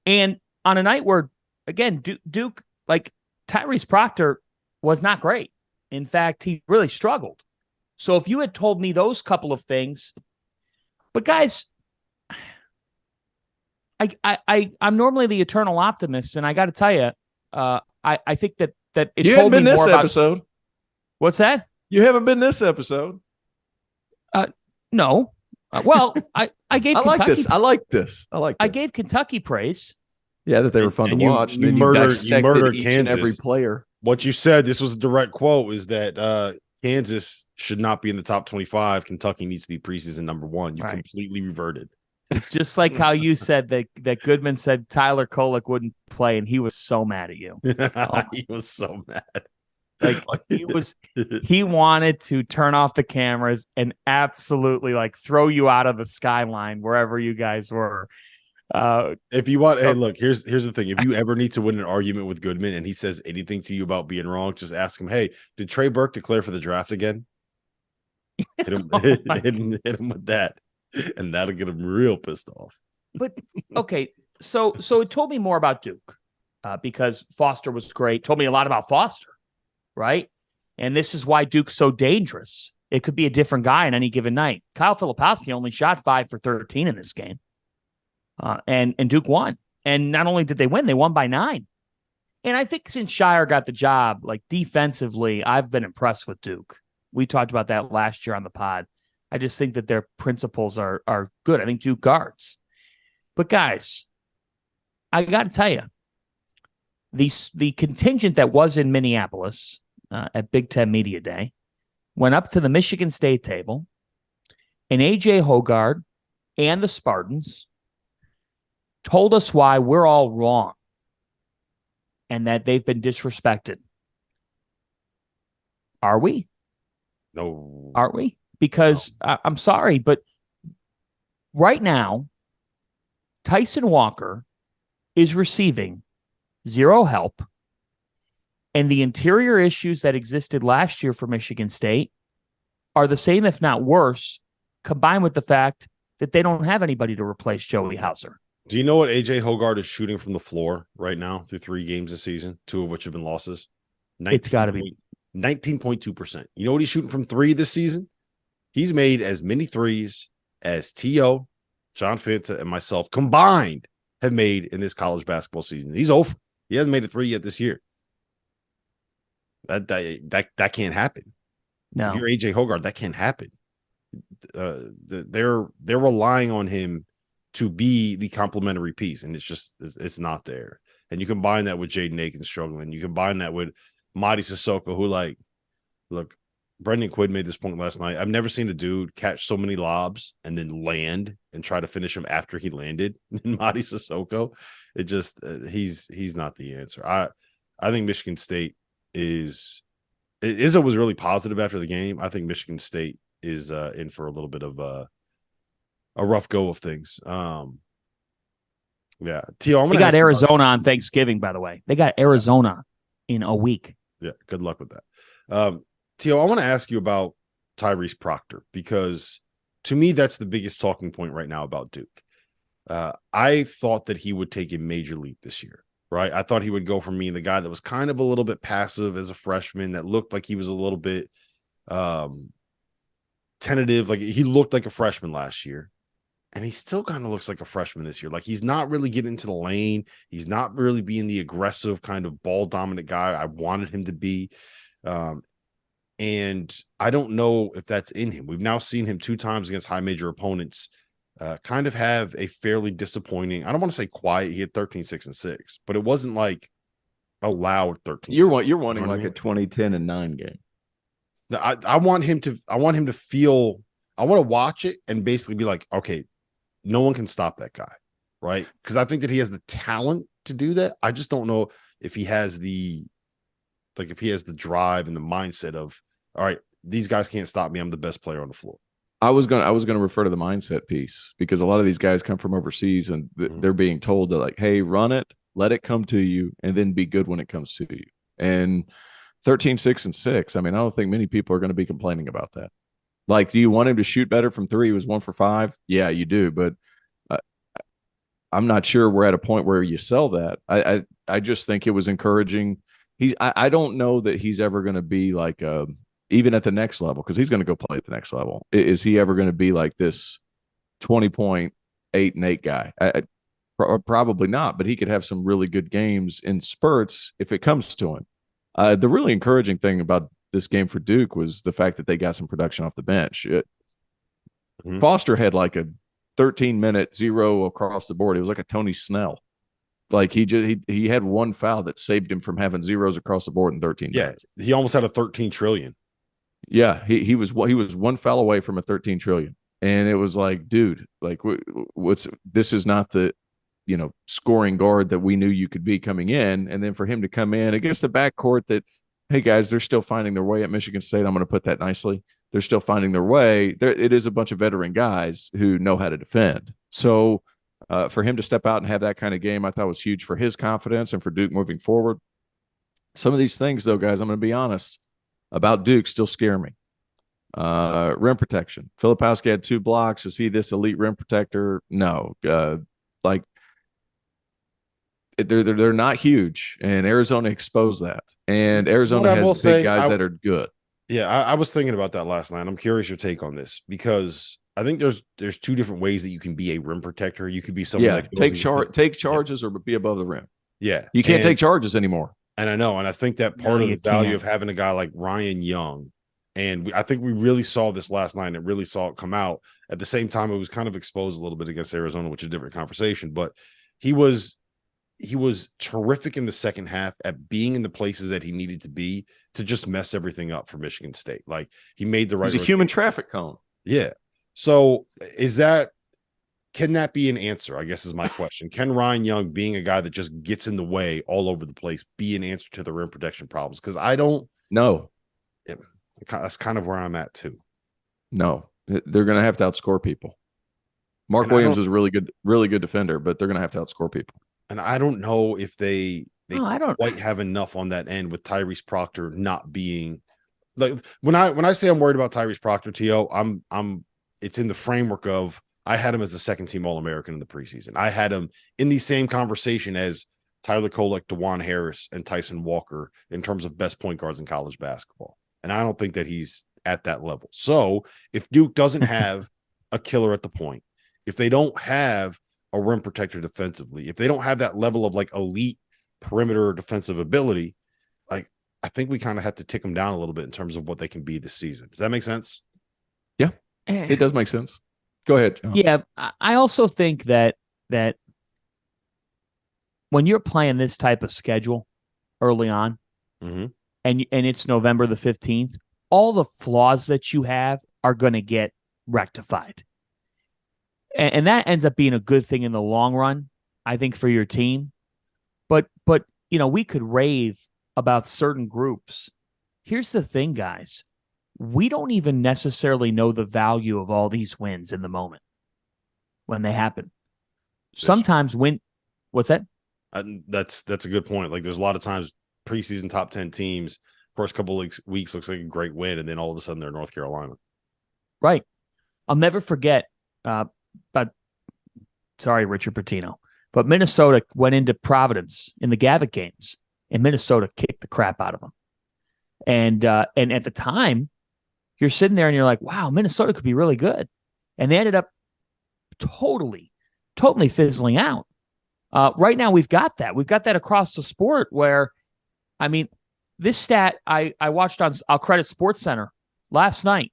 Speaker 4: And on a night where, again, Duke, like Tyrese Proctor was not great. In fact, he really struggled. So if you had told me those couple of things, but guys, I'm normally the eternal optimist, and I got to tell you, I think that it
Speaker 2: you
Speaker 4: told me
Speaker 2: been this
Speaker 4: more about
Speaker 2: episode.
Speaker 4: What's that?
Speaker 2: You haven't been this episode.
Speaker 4: No. Well, I gave.
Speaker 2: I like this.
Speaker 4: I gave Kentucky praise.
Speaker 2: Yeah, that they were fun to watch.
Speaker 1: You murdered
Speaker 2: each
Speaker 1: Kansas.
Speaker 2: and every player.
Speaker 1: What you said, this was a direct quote, is that Kansas should not be in the top 25. Kentucky needs to be preseason number 1. You completely reverted.
Speaker 4: It's just like how you said that Goodman said Tyler Kolek wouldn't play, and he was so mad at you.
Speaker 1: He was so mad.
Speaker 4: Like he wanted to turn off the cameras and absolutely like throw you out of the skyline wherever you guys were.
Speaker 1: If you want, hey, look, here's the thing. If you ever need to win an argument with Goodman and he says anything to you about being wrong, just ask him, hey, did Trey Burke declare for the draft again? Hit him with that, and that'll get him real pissed off.
Speaker 4: But okay, so it told me more about Duke because Foster was great. Told me a lot about Foster, right? And this is why Duke's so dangerous. It could be a different guy on any given night. Kyle Filipowski only shot 5 for 13 in this game. And Duke won. And not only did they win, they won by 9. And I think since Shire got the job, like defensively, I've been impressed with Duke. We talked about that last year on the pod. I just think that their principles are good. I think Duke guards. But guys, I got to tell you, the contingent that was in Minneapolis at Big Ten Media Day went up to the Michigan State table, and AJ Hoggard and the Spartans told us why we're all wrong and that they've been disrespected. Are we?
Speaker 1: No.
Speaker 4: Are we? Because I'm sorry, but right now, Tyson Walker is receiving 0 help, and the interior issues that existed last year for Michigan State are the same, if not worse, combined with the fact that they don't have anybody to replace Joey Hauser.
Speaker 1: Do you know what AJ Hoggard is shooting from the floor right now through 3 games this season, 2 of which have been losses?
Speaker 4: It's got to be
Speaker 1: 19.2%. You know what he's shooting from 3 this season? He's made as many threes as T.O., John Fanta, and myself combined have made in this college basketball season. He's over. He hasn't made a 3 yet this year. That can't happen.
Speaker 4: No.
Speaker 1: If you're AJ Hoggard, that can't happen. They're relying on him to be the complementary piece, and it's not there. And you combine that with Jaden Akins struggling. You combine that with Mady Sissoko, who, like, look, Brendan Quinn made this point last night. I've never seen a dude catch so many lobs and then land and try to finish him after he landed. And Mady Sissoko, it just he's not the answer. I think Michigan State Izzo was really positive after the game. I think Michigan State is in for a little bit of a rough go of things. Yeah. Tio,
Speaker 4: they got Arizona on Thanksgiving, by the way. They got Arizona in a week.
Speaker 1: Yeah, good luck with that. Tio, I want to ask you about Tyrese Proctor, because to me, that's the biggest talking point right now about Duke. I thought that he would take a major leap this year, right? I thought he would go from being the guy that was kind of a little bit passive as a freshman, that looked like he was a little bit tentative. Like he looked like a freshman last year, and he still kind of looks like a freshman this year. Like he's not really getting into the lane. He's not really being the aggressive kind of ball dominant guy I wanted him to be. And I don't know if that's in him. We've now seen him 2 times against high major opponents kind of have a fairly disappointing, I don't want to say quiet. He had 13-6-6, but it wasn't like a loud 13.
Speaker 2: You're wanting like a 20-10-9 game.
Speaker 1: I want him to feel, I want to watch it and basically be like, okay, no one can stop that guy, right? Because I think that he has the talent to do that. I just don't know if he has the drive and the mindset of, all right, these guys can't stop me. I'm the best player on the floor.
Speaker 2: I was gonna refer to the mindset piece, because a lot of these guys come from overseas and they're being told that, like, hey, run it, let it come to you, and then be good when it comes to you. And 13-6-6. I mean, I don't think many people are going to be complaining about that. Like, do you want him to shoot better from 3? He was 1 for 5. Yeah, you do, but I'm not sure we're at a point where you sell that. I just think it was encouraging. I don't know that he's ever going to be like even at the next level, because he's going to go play at the next level. Is he ever going to be like this 20-point 8-8 guy? Probably not, but he could have some really good games in spurts if it comes to him. The really encouraging thing about this game for Duke was the fact that they got some production off the bench. Foster had like a 13-minute 0 across the board. It was like a Tony Snell. Like he had 1 foul that saved him from having zeros across the board in 13 minutes.
Speaker 1: He almost had a 13 trillion.
Speaker 2: Yeah, he was 1 foul away from a 13 trillion. And it was like, dude, like this is not the, scoring guard that we knew you could be coming in. And then for him to come in against a backcourt that, hey guys, they're still finding their way at Michigan State. I'm going to put that nicely. They're still finding their way. It is a bunch of veteran guys who know how to defend. So for him to step out and have that kind of game, I thought was huge for his confidence and for Duke moving forward. Some of these things, though, guys, I'm going to be honest about Duke, still scare me. Rim protection. Filipowski had 2 blocks. Is he this elite rim protector? No. They're not huge, and Arizona exposed that. And Arizona has big guys that are good.
Speaker 1: Yeah, I was thinking about that last night. I'm curious your take on this, because I think there's 2 different ways that you can be a rim protector. You could be someone that
Speaker 2: take charges or be above the rim.
Speaker 1: Yeah,
Speaker 2: you can't take charges anymore.
Speaker 1: And I know, and I think that part of the value of having a guy like Ryan Young, and I think we really saw this last night, and really saw it come out. At the same time, it was kind of exposed a little bit against Arizona, which is a different conversation. But he was terrific in the second half at being in the places that he needed to be to just mess everything up for Michigan State. Like he made the right.
Speaker 2: He's a human traffic cone.
Speaker 1: Yeah. So can that be an answer? I guess is my question. Can Ryan Young, being a guy that just gets in the way all over the place, be an answer to the rim protection problems? Because I don't
Speaker 2: know.
Speaker 1: Yeah, that's kind of where I'm at too.
Speaker 2: No, they're going to have to outscore people. Mark Williams is a really good defender, but they're going to have to outscore people.
Speaker 1: And I don't know if they don't quite have enough on that end with Tyrese Proctor not being like, when I say I'm worried about Tyrese Proctor, T.O., it's in the framework of I had him as a second team All-American in the preseason. I had him in the same conversation as Tyler Kolek, DeJuan Harris, and Tyson Walker in terms of best point guards in college basketball. And I don't think that he's at that level. So if Duke doesn't have a killer at the point, if they don't have a rim protector defensively, if they don't have that level of like elite perimeter defensive ability, like I think we kind of have to tick them down a little bit in terms of what they can be this season. Does that make sense?
Speaker 2: Yeah, it does make sense. Go ahead, John.
Speaker 4: Yeah, I also think that when you're playing this type of schedule early on, and it's November the 15th, all the flaws that you have are going to get rectified. And that ends up being a good thing in the long run, I think, for your team. But we could rave about certain groups. Here's the thing, guys. We don't even necessarily know the value of all these wins in the moment when they happen. Sometimes what's that?
Speaker 1: That's a good point. Like there's a lot of times preseason top 10 teams. First couple of weeks looks like a great win, and then all of a sudden they're North Carolina.
Speaker 4: Right. I'll never forget, Richard Pitino, but Minnesota went into Providence in the Gavitt Games, and Minnesota kicked the crap out of them. And at the time, you're sitting there and you're like, wow, Minnesota could be really good. And they ended up totally fizzling out. Right now, we've got that. We've got that across the sport where, I mean, this stat I watched on, I'll credit SportsCenter last night.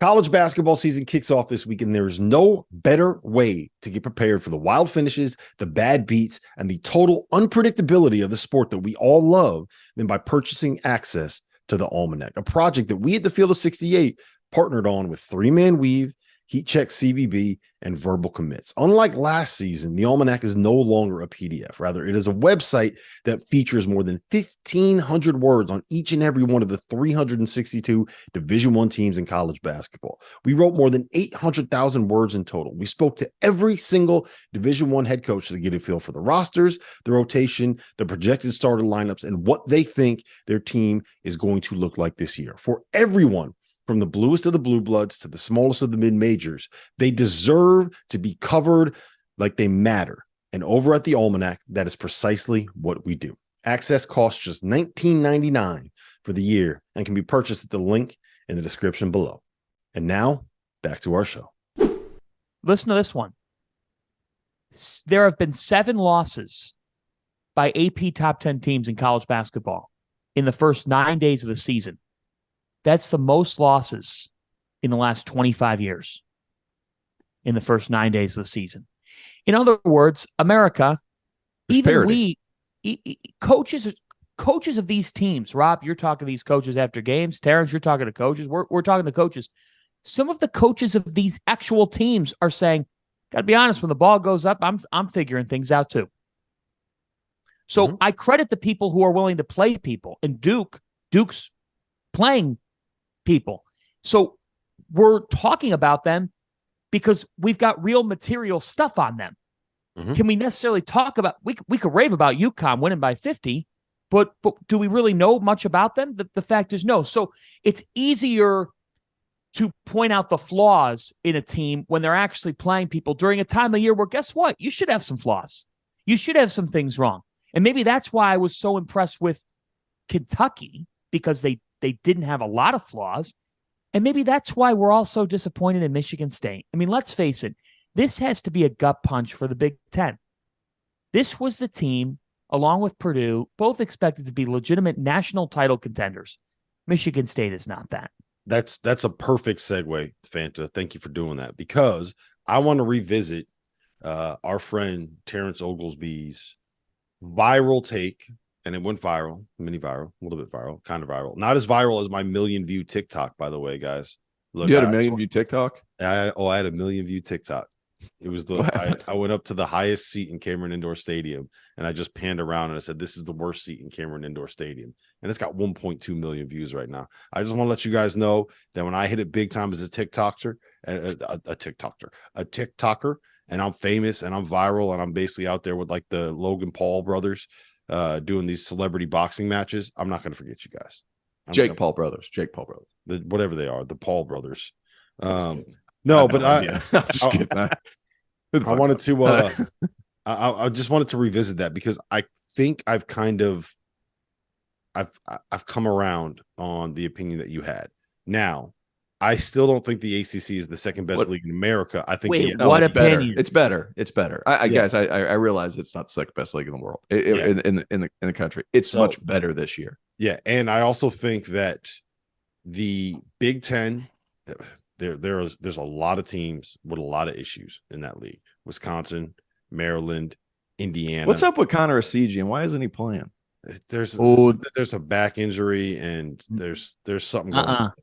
Speaker 1: College basketball season kicks off this week, and there's no better way to get prepared for the wild finishes, the bad beats, and the total unpredictability of the sport that we all love than by purchasing access to the Almanac, a project that we at the Field of 68 partnered on with Three Man Weave, Heat Check CBB, and Verbal Commits. Unlike last season, the Almanac is no longer a PDF. Rather, it is a website that features more than 1,500 words on each and every one of the 362 Division I teams in college basketball. We wrote more than 800,000 words in total. We spoke to every single Division I head coach to get a feel for the rosters, the rotation, the projected starter lineups, and what they think their team is going to look like this year. For everyone, from the bluest of the blue bloods to the smallest of the mid-majors, they deserve to be covered like they matter. And over at the Almanac, that is precisely what we do. Access costs just $19.99 for the year and can be purchased at the link in the description below. And now, back to our show.
Speaker 4: Listen to this one. There have been 7 losses by AP top 10 teams in college basketball in the first 9 days of the season. That's the most losses in the last 25 years in the first 9 days of the season. In other words, America, coaches of these teams, Rob, you're talking to these coaches after games. Terrence, you're talking to coaches. We're talking to coaches. Some of the coaches of these actual teams are saying, got to be honest, when the ball goes up, I'm figuring things out too. So I credit the people who are willing to play people, and Duke's playing people. So we're talking about them because we've got real material stuff on them. Can we necessarily talk about, we could rave about UConn winning by 50, but do we really know much about them? The fact is no. So it's easier to point out the flaws in a team when they're actually playing people during a time of year where, guess what? You should have some flaws. You should have some things wrong. And maybe that's why I was so impressed with Kentucky, because they didn't have a lot of flaws. And maybe that's why we're all so disappointed in Michigan State. I mean, let's face it. This has to be a gut punch for the Big Ten. This was the team, along with Purdue, both expected to be legitimate national title contenders. Michigan State is not that.
Speaker 1: That's a perfect segue, Fanta. Thank you for doing that, because I want to revisit our friend Terrence Oglesby's viral take. And it went viral, mini viral, a little bit viral, kind of viral. Not as viral as my 1 million view TikTok, by the way, guys.
Speaker 2: Look, you had a 1 million view TikTok?
Speaker 1: I had a 1 million view TikTok. It was I went up to the highest seat in Cameron Indoor Stadium, and I just panned around and I said, this is the worst seat in Cameron Indoor Stadium. And it's got 1.2 million views right now. I just want to let you guys know that when I hit it big time as a TikToker, and I'm famous and I'm viral and I'm basically out there with like the Logan Paul brothers, doing these celebrity boxing matches, I'm not going to forget you guys.
Speaker 2: Jake Paul brothers,
Speaker 1: whatever they are, the Paul brothers. No, but I'm just kidding. I wanted to, I just wanted to revisit that because I think I've come around on the opinion that you had. Now, I still don't think the ACC is the second best league in America. I think
Speaker 4: it's better.
Speaker 2: It's better. Guys, I realize it's not the second best league in the world in the country. It's much better this year.
Speaker 1: Yeah, and I also think that the Big Ten, there's a lot of teams with a lot of issues in that league. Wisconsin, Maryland, Indiana.
Speaker 2: What's up with Connor Asigi and why isn't he playing?
Speaker 1: There's a back injury and there's something going on.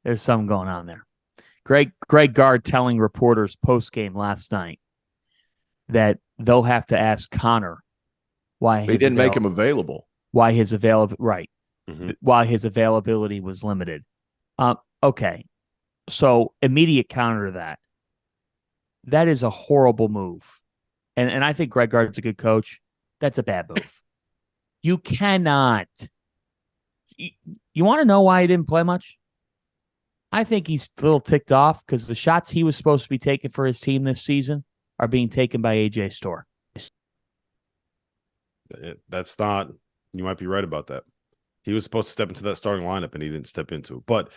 Speaker 4: There's something going on there. Greg Gard telling reporters post-game last night that they'll have to ask Connor why
Speaker 2: he didn't make him available.
Speaker 4: Why his why his availability was limited. Okay. So immediate counter to that. That is a horrible move. And I think Greg Gard's a good coach. That's a bad move. You cannot. You want to know why he didn't play much? I think he's a little ticked off because the shots he was supposed to be taking for his team this season are being taken by AJ Storr.
Speaker 1: That's not. You might be right about that. He was supposed to step into that starting lineup and he didn't step into it. But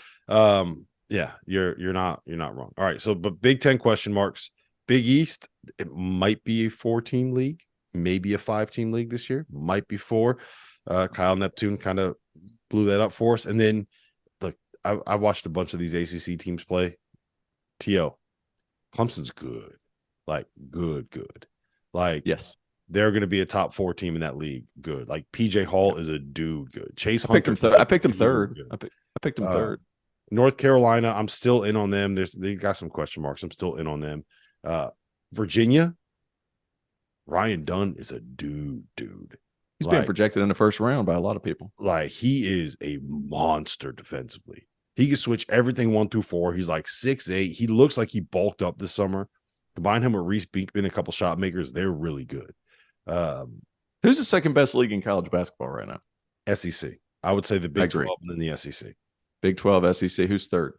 Speaker 1: yeah, you're not wrong. All right, so but Big Ten question marks. Big East, it might be a 4-team league, maybe a 5-team league this year. Might be 4. Kyle Neptune kind of blew that up for us. And then look, I watched a bunch of these ACC teams play. T.O. Clemson's good. Like good. Like
Speaker 2: yes.
Speaker 1: They're going to be a top 4 team in that league. Good. Like PJ Hall is a dude. Good. Chase
Speaker 2: Hunter. I picked him third. I picked him third.
Speaker 1: North Carolina, I'm still in on them. They got some question marks. I'm still in on them. Virginia, Ryan Dunn is a dude.
Speaker 2: He's being projected in the first round by a lot of people.
Speaker 1: Like he is a monster defensively. He can switch everything 1 through 4. He's like 6'8". He looks like he bulked up this summer. Combine him with Reese Beekman, a couple shot makers. They're really good.
Speaker 2: Who's the second best league in college basketball right now?
Speaker 1: SEC. I would say the Big 12 and then the SEC.
Speaker 2: Big 12, SEC. Who's third?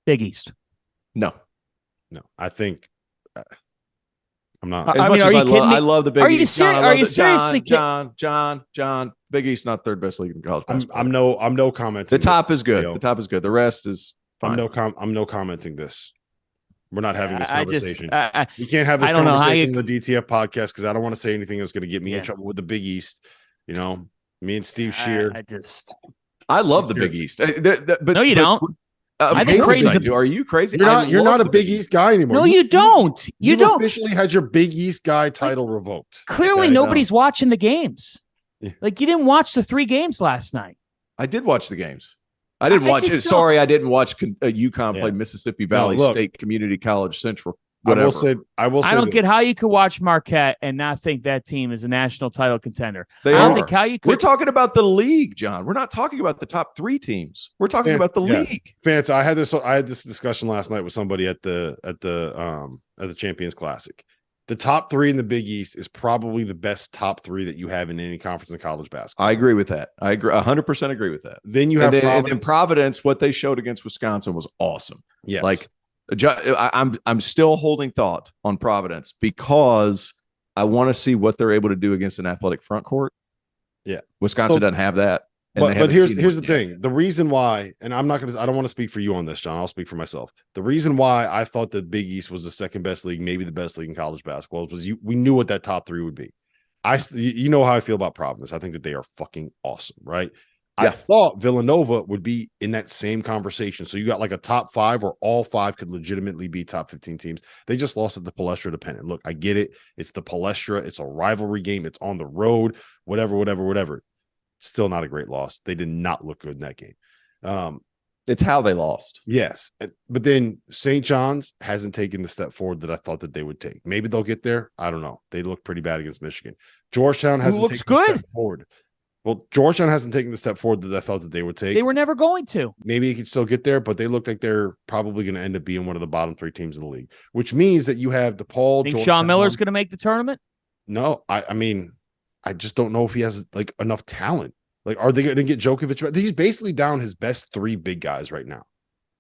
Speaker 4: Big East.
Speaker 1: No. I think I'm not.
Speaker 2: As much as I love the Big East.
Speaker 4: Are you seriously
Speaker 2: John? Big East not third best league in college basketball.
Speaker 1: I'm no commenting.
Speaker 2: The top is good. The top is good. The rest is fine.
Speaker 1: I'm no commenting this. We're not having this conversation. We can't have this
Speaker 4: conversation
Speaker 1: on the DTF podcast because I don't want to say anything that's going to get me in trouble with the Big East. You know, me and Steve Shear.
Speaker 2: I love the Big East. But
Speaker 4: no, you don't.
Speaker 2: I think Creighton's are you crazy?
Speaker 1: You're not a Big East guy anymore.
Speaker 4: No, you don't. You don't.
Speaker 1: Officially had your Big East guy title revoked.
Speaker 4: Clearly, nobody's watching the games. Yeah. Like you didn't watch the 3 games last night.
Speaker 2: I did watch the games. I didn't watch it. Sorry, I didn't watch UConn play Mississippi Valley State Community College Central. Whatever.
Speaker 4: I don't get how you could watch Marquette and not think that team is a national title contender.
Speaker 2: We're talking about the league, John. We're not talking about the top 3 teams. We're talking about the league.
Speaker 1: Fanta, I had this discussion last night with somebody at the Champions Classic. The top 3 in the Big East is probably the best top 3 that you have in any conference in college basketball.
Speaker 2: I agree with that. I agree 100% agree with that.
Speaker 1: Then you have
Speaker 2: Providence. And Providence, what they showed against Wisconsin was awesome.
Speaker 1: Yes.
Speaker 2: Like I'm still holding thought on Providence because I want to see what they're able to do against an athletic front court.
Speaker 1: Yeah.
Speaker 2: Wisconsin doesn't have that.
Speaker 1: But here's the thing. The reason why, and I don't want to speak for you on this, John. I'll speak for myself. The reason why I thought the Big East was the second best league, maybe the best league in college basketball, was we knew what that top 3 would be. You know how I feel about Providence. I think that they are fucking awesome, right? Yeah. I thought Villanova would be in that same conversation. So you got like a top 5 where all 5 could legitimately be top 15 teams. They just lost at the Palestra dependent. Look, I get it. It's the Palestra. It's a rivalry game. It's on the road, whatever. Still not a great loss. They did not look good in that game.
Speaker 2: It's how they lost.
Speaker 1: Yes. But then St. John's hasn't taken the step forward that I thought that they would take. Maybe they'll get there. I don't know. They look pretty bad against Michigan. Georgetown hasn't taken the step forward. Well, Georgetown hasn't taken the step forward that I thought that they would take.
Speaker 4: They were never going to.
Speaker 1: Maybe they could still get there, but they look like they're probably going to end up being one of the bottom 3 teams in the league, which means that you have DePaul.
Speaker 4: Think Sean Miller's going to make the tournament?
Speaker 1: No, I mean, I just don't know if he has like enough talent. Like, are they going to get Djokovic? He's basically down his best 3 big guys right now.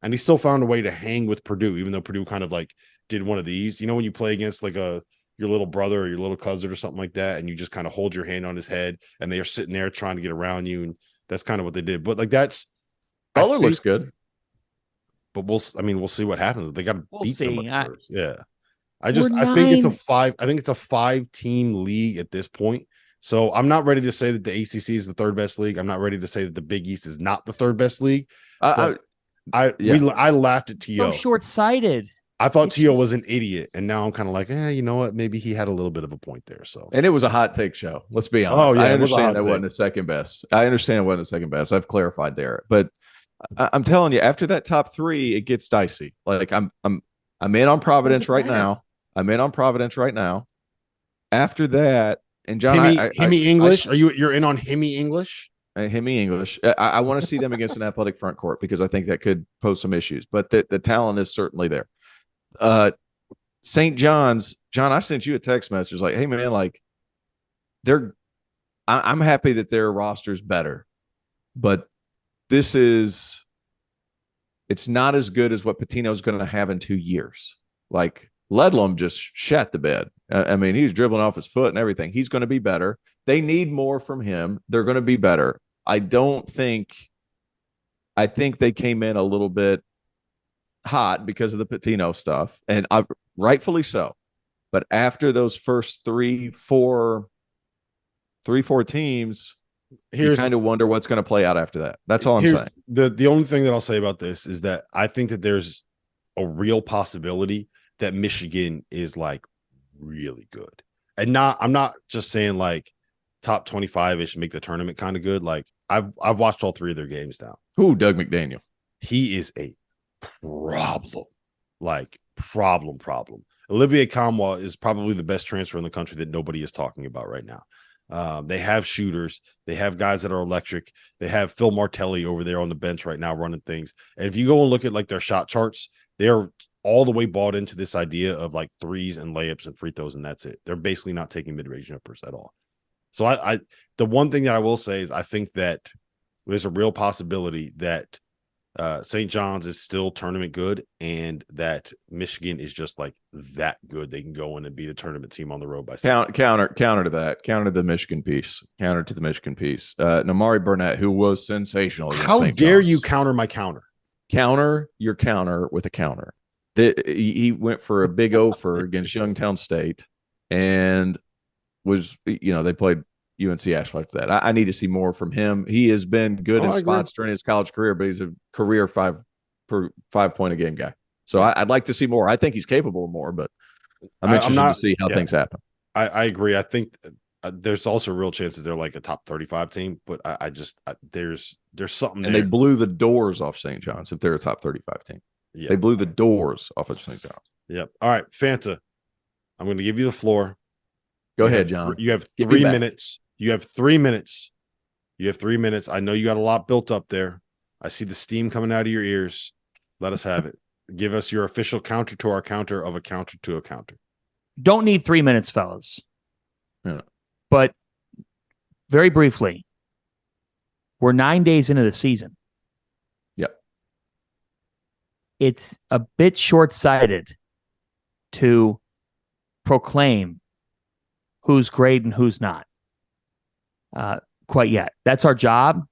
Speaker 1: And he still found a way to hang with Purdue, even though Purdue kind of like did one of these. You know, when you play against like your little brother or your little cousin or something like that, and you just kind of hold your hand on his head and they are sitting there trying to get around you. And that's kind of what they did. But like
Speaker 2: Butler looks good.
Speaker 1: But we'll see what happens. They got to beat somebody first. Yeah. I think it's a 5-team league at this point. So I'm not ready to say that the ACC is the 3rd best league. I'm not ready to say that the Big East is not the 3rd best league. I laughed at T.O.
Speaker 4: So short-sighted.
Speaker 1: I thought T.O. was an idiot, and now I'm kind of like, you know what? Maybe he had a little bit of a point there. So,
Speaker 2: and it was a hot take show. Let's be honest. I understand that wasn't the second best. I've clarified there, but I'm telling you, after that top 3, it gets dicey. Like I'm in on Providence right now. After that. And John,
Speaker 1: Hemi English. You're in on Hemi English?
Speaker 2: Hemi English. I want to see them against an athletic front court because I think that could pose some issues. But the talent is certainly there. St. John's, John, I sent you a text message like, "Hey man, like they're I'm happy that their roster's better, but it's not as good as what Pitino's going to have in 2 years. Like Ledlum just shat the bed. I mean, he's dribbling off his foot and everything. He's going to be better. They need more from him. They're going to be better. I think they came in a little bit hot because of the Pitino stuff, and rightfully so. But after those first three, four teams, you kind of wonder what's going to play out after that. That's all I'm saying.
Speaker 1: The only thing that I'll say about this is that I think that there's a real possibility that Michigan is like really good. And I'm not just saying like top 25-ish, make the tournament kind of good. Like I've watched all 3 of their games now.
Speaker 2: Ooh, Doug McDaniel.
Speaker 1: He is a problem. Like problem. Olivier Kamwa is probably the best transfer in the country that nobody is talking about right now. They have shooters. They have guys that are electric. They have Phil Martelli over there on the bench right now running things. And if you go and look at like their shot charts, they're all the way bought into this idea of like threes and layups and free throws, and that's it. They're basically not taking mid-range jumpers at all. So I the one thing that I will say is I think that there's a real possibility that St. John's is still tournament good, and that Michigan is just like that good. They can go in and beat a tournament team on the road by 6.
Speaker 2: Counter to that. Counter to the Michigan piece. Namari Burnett, who was sensational.
Speaker 1: How dare you counter my counter?
Speaker 2: Counter your counter with a counter. He went for a big offer against Youngstown State, and they played UNC Asheville after that. I need to see more from him. He has been good in spots during his college career, but he's a career 5 point a game guy. So I'd like to see more. I think he's capable of more, but I'm interested to see how things happen.
Speaker 1: I agree. I think there's also real chances they're like a top 35 team, but there's something.
Speaker 2: And
Speaker 1: there.
Speaker 2: They blew the doors off St. John's if they're a top 35 team. Yeah. They blew the doors off of St. John's.
Speaker 1: Yep. All right, Fanta, I'm going to give you the floor.
Speaker 2: Go ahead, John.
Speaker 1: You have 3 minutes. You have 3 minutes. I know you got a lot built up there. I see the steam coming out of your ears. Let us have it. Give us your official counter to our counter of a counter to a counter.
Speaker 4: Don't need 3 minutes, fellas.
Speaker 2: Yeah.
Speaker 4: But very briefly, we're 9 days into the season.
Speaker 2: Yep.
Speaker 4: It's a bit short-sighted to proclaim who's great and who's not. Quite yet. That's our job,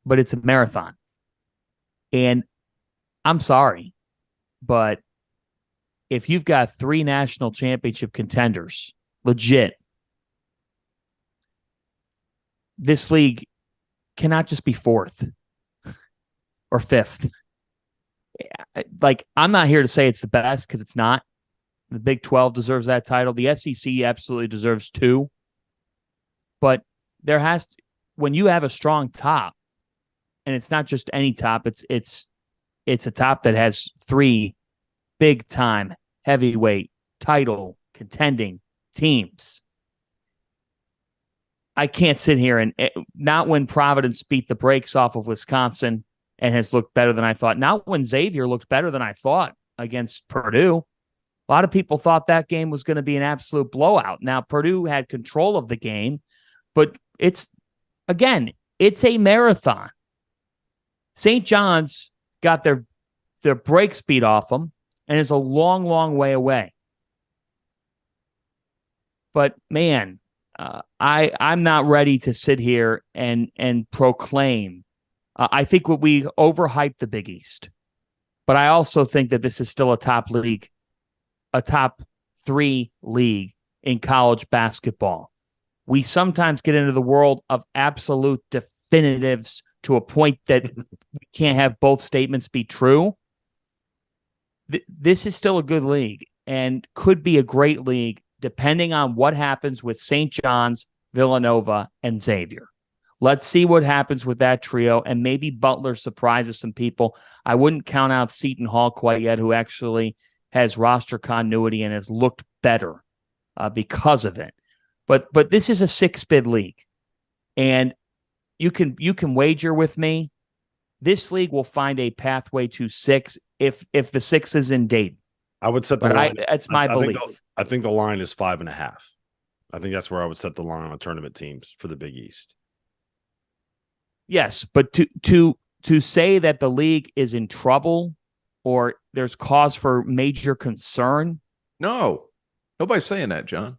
Speaker 4: but it's a marathon. And I'm sorry, but if you've got 3 national championship contenders, legit, this league cannot just be 4th or 5th. Like, I'm not here to say it's the best because it's not. The Big 12 deserves that title. The SEC absolutely deserves 2. But when you have a strong top, and it's not just any top, it's a top that has 3 big time heavyweight title contending teams. I can't sit here and not when Providence beat the brakes off of Wisconsin and has looked better than I thought. Not when Xavier looked better than I thought against Purdue. A lot of people thought that game was going to be an absolute blowout. Now, Purdue had control of the game, but it's a marathon. St. John's got their brakes beat off them and is a long, long way away. But, man, I'm not ready to sit here and proclaim. I think we overhyped the Big East. But I also think that this is still a top league, a top 3 league in college basketball. We sometimes get into the world of absolute definitives to a point that we can't have both statements be true. This is still a good league and could be a great league depending on what happens with St. John's, Villanova, and Xavier. Let's see what happens with that trio, and maybe Butler surprises some people. I wouldn't count out Seton Hall quite yet, who actually has roster continuity and has looked better because of it. But this is a 6-bid league, and you can wager with me. This league will find a pathway to 6 if the 6 is in Dayton.
Speaker 1: I would set the line.
Speaker 4: That's my belief.
Speaker 1: I think the line is 5.5. I think that's where I would set the line on tournament teams for the Big East.
Speaker 4: Yes, but to say that the league is in trouble or there's cause for major concern.
Speaker 2: No, nobody's saying that, John.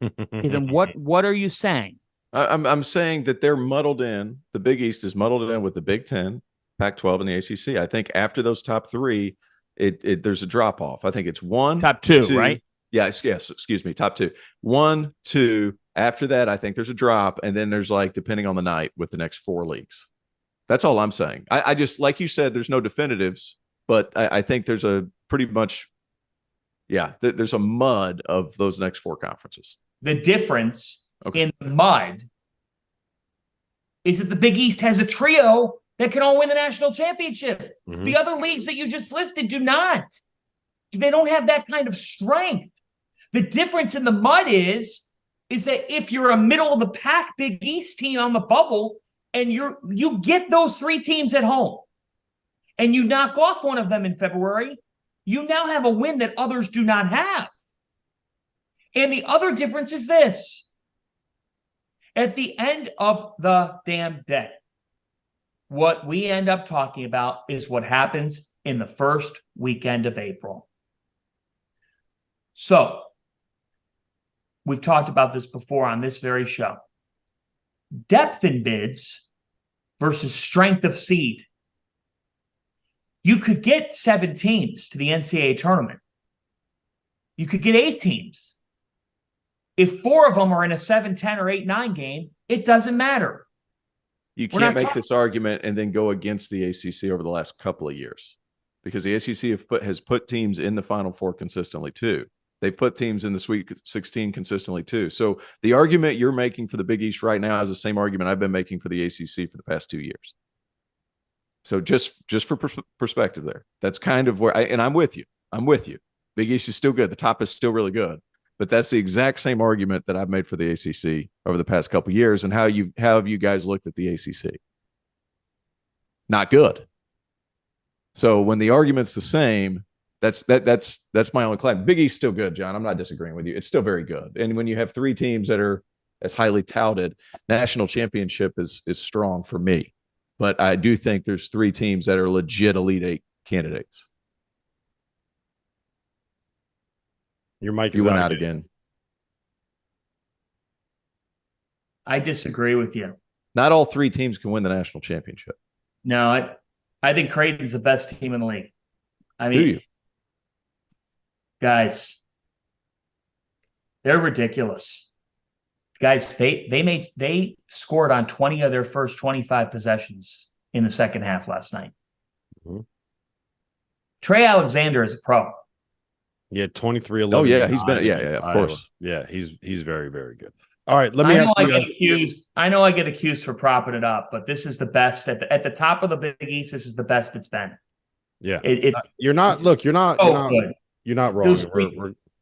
Speaker 4: Okay, then what are you saying?
Speaker 2: I'm saying that they're muddled in. The Big East is muddled in with the Big Ten, Pac-12, and the ACC. I think after those top three, there's a drop off. I think it's top two,
Speaker 4: right?
Speaker 2: Yes. Excuse me, top two, 1, 2. After that, I think there's a drop, and then there's depending on the night with the next 4 leagues. That's all I'm saying. I just, like you said, there's no definitives, but I think there's a pretty much, there's a mud of those next 4 conferences.
Speaker 4: The difference in the mud is that the Big East has a trio that can all win the national championship. Mm-hmm. The other leagues that you just listed do not. They don't have that kind of strength. The difference in the mud is that if you're a middle of the pack Big East team on the bubble and you get those 3 teams at home and you knock off one of them in February, you now have a win that others do not have. And the other difference is this. At the end of the damn day, what we end up talking about is what happens in the first weekend of April. So, we've talked about this before on this very show. Depth in bids versus strength of seed. You could get 7 teams to the NCAA tournament. You could get 8 teams. If 4 of them are in a 7-10 or 8-9 game, it doesn't matter.
Speaker 2: You can't make this argument and then go against the ACC over the last couple of years, because the ACC has put teams in the Final Four consistently too. They've put teams in the Sweet 16 consistently too. So the argument you're making for the Big East right now is the same argument I've been making for the ACC for the past 2 years. So just for perspective there, that's kind of where I'm with you. Big East is still good. The top is still really good. But that's the exact same argument that I've made for the ACC over the past couple of years. And how have you guys looked at the ACC? Not good. So when the argument's the same, that's my only claim. Big East still good, John. I'm not disagreeing with you. It's still very good. And when you have 3 teams that are as highly touted, national championship is strong for me. But I do think there's 3 teams that are legit Elite 8 candidates.
Speaker 1: Your mic
Speaker 2: is out again.
Speaker 4: I disagree with you.
Speaker 2: Not all 3 teams can win the national championship.
Speaker 4: No, I think Creighton's the best team in the league. I mean,
Speaker 2: do you?
Speaker 4: Guys, they're ridiculous. Guys, they scored on 20 of their first 25 possessions in the second half last night. Mm-hmm. Trey Alexander is a pro.
Speaker 1: Yeah, 23-11.
Speaker 2: Oh yeah, he's been of course.
Speaker 1: Yeah, he's very, very good. All right, let me ask you.
Speaker 4: I know I get accused for propping it up, but this is the best at the top of the Big East. This is the best it's been.
Speaker 1: Yeah, you're not wrong.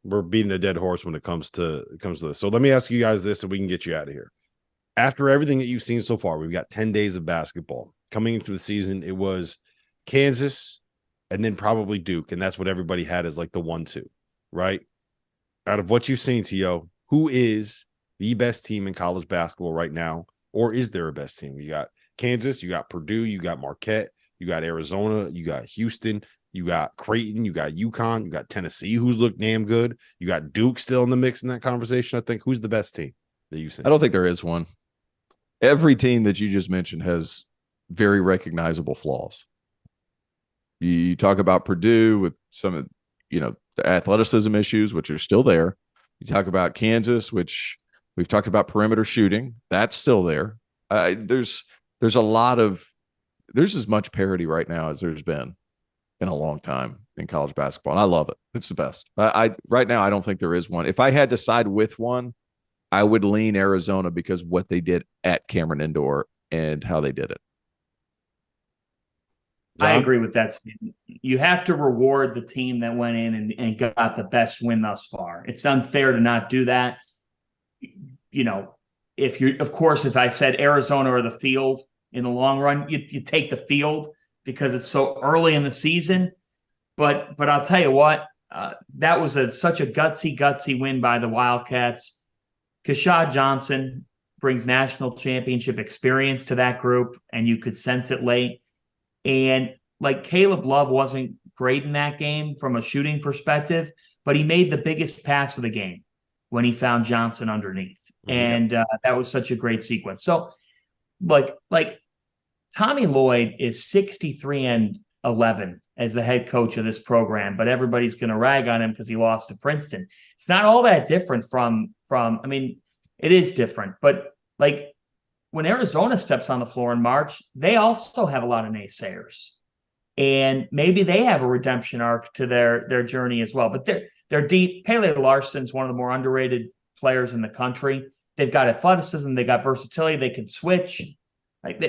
Speaker 1: We're beating a dead horse when it comes to this. So let me ask you guys this, and we can get you out of here. After everything that you've seen so far, we've got 10 days of basketball coming into the season. It was Kansas, and then probably Duke, and that's what everybody had as like the 1-2, right? Out of what you've seen, T.O., who is the best team in college basketball right now, or is there a best team? You got Kansas, you got Purdue, you got Marquette, you got Arizona, you got Houston, you got Creighton, you got UConn, you got Tennessee, who's looked damn good. You got Duke still in the mix in that conversation. I think, who's the best team that you've seen?
Speaker 2: I don't think there is one. Every team that you just mentioned has very recognizable flaws. You talk about Purdue with some of, the athleticism issues, which are still there. You talk about Kansas, which we've talked about perimeter shooting. That's still there. There's as much parity right now as there's been in a long time in college basketball. And I love it. It's the best. Right now, I don't think there is one. If I had to side with one, I would lean Arizona because what they did at Cameron Indoor and how they did it.
Speaker 4: John? I agree with that, Steve. You have to reward the team that went in and got the best win thus far. It's unfair to not do that. If I said Arizona or the field in the long run, you take the field because it's so early in the season. But I'll tell you what, that was such a gutsy win by the Wildcats. Keshad Johnson brings national championship experience to that group, and you could sense it late. And like Caleb Love wasn't great in that game from a shooting perspective, but he made the biggest pass of the game when he found Johnson underneath. And that was such a great sequence. So like Tommy Lloyd is 63-11 as the head coach of this program, but everybody's going to rag on him because he lost to Princeton. It's not all that different from, I mean, it is different, but like when Arizona steps on the floor in March, they also have a lot of naysayers, and maybe they have a redemption arc to their journey as well. But they're deep. Pele Larson's one of the more underrated players in the country. They've got athleticism, they got versatility, they can switch. Like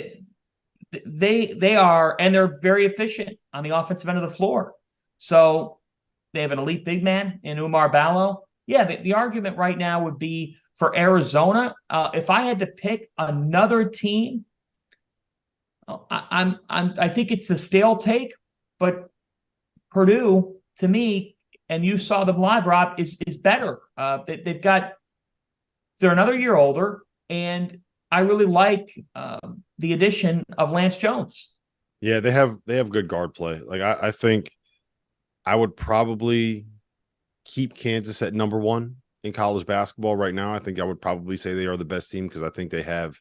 Speaker 4: they are, and they're very efficient on the offensive end of the floor. So they have an elite big man in Oumar Ballo. Yeah, the argument right now would be for Arizona. If I had to pick another team, I think it's the stale take, but Purdue to me, and you saw them live, Rob, is better. They're another year older, and I really like the addition of Lance Jones.
Speaker 1: Yeah, they have good guard play. Like I think I would probably keep Kansas at number 1 in college basketball right now. I think I would probably say they are the best team because I think they have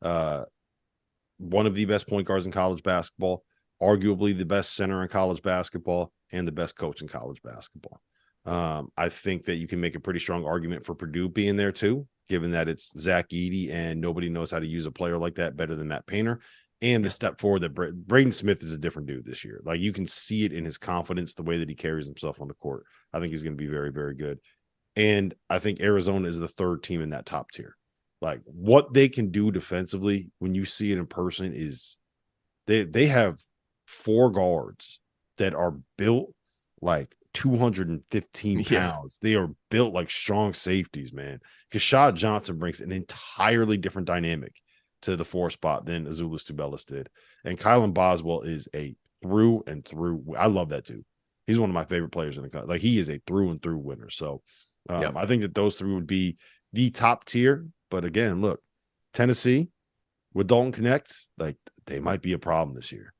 Speaker 1: one of the best point guards in college basketball, arguably the best center in college basketball, and the best coach in college basketball. I think that you can make a pretty strong argument for Purdue being there too, given that it's Zach Edey and nobody knows how to use a player like that better than Matt Painter. And the step forward that Braden Smith is a different dude this year. Like you can see it in his confidence, the way that he carries himself on the court. I think he's going to be very, very good. And I think Arizona is the third team in that top tier. Like what they can do defensively when you see it in person is they have 4 guards that are built like 215 pounds. They are built like strong safeties, man. Keshad Johnson brings an entirely different dynamic to the 4 spot than Azuolas Tubelis did. And Kylan Boswell is a through and through. I love that too. He's one of my favorite players in the country. Like he is a through and through winner. So I think that those 3 would be the top tier. But again, look, Tennessee with Dalton Connect, like they might be a problem this year.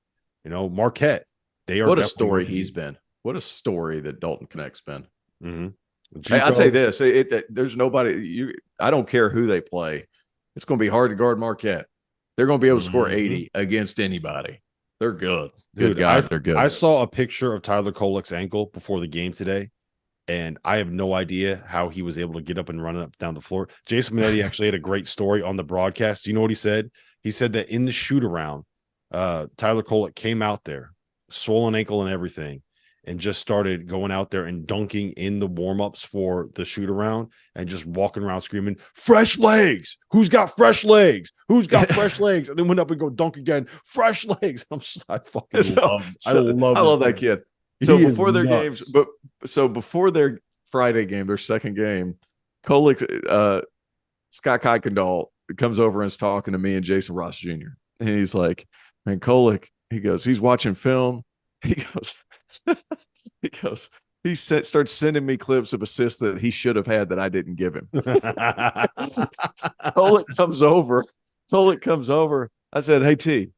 Speaker 1: You know, Marquette, they are.
Speaker 2: What a story he's been. What a story that Dalton Connect's been.
Speaker 1: Mm-hmm.
Speaker 2: Hey, I'll say this: there's nobody. I don't care who they play. It's going to be hard to guard Marquette. They're going to be able to score 80 against anybody. They're good. Good guys. They're good.
Speaker 1: I saw a picture of Tyler Kolek's ankle before the game today, and I have no idea how he was able to get up and run up down the floor. Jason Minetti actually had a great story on the broadcast. Do you know what he said? He said that in the shoot around, Tyler Kolek came out there, swollen ankle and everything, and just started going out there and dunking in the warm-ups for the shoot around and just walking around screaming, fresh legs. Who's got fresh legs? Who's got fresh legs? And then went up and go dunk again. Fresh legs. I love
Speaker 2: that kid. So before their games, before their Friday game, their second game, Kolek, Scott Kuykendall comes over and is talking to me and Jason Ross Jr. And he's like, man, Kolek, he goes, he's watching film. He starts sending me clips of assists that he should have had that I didn't give him. Kolek comes over. I said, hey, T,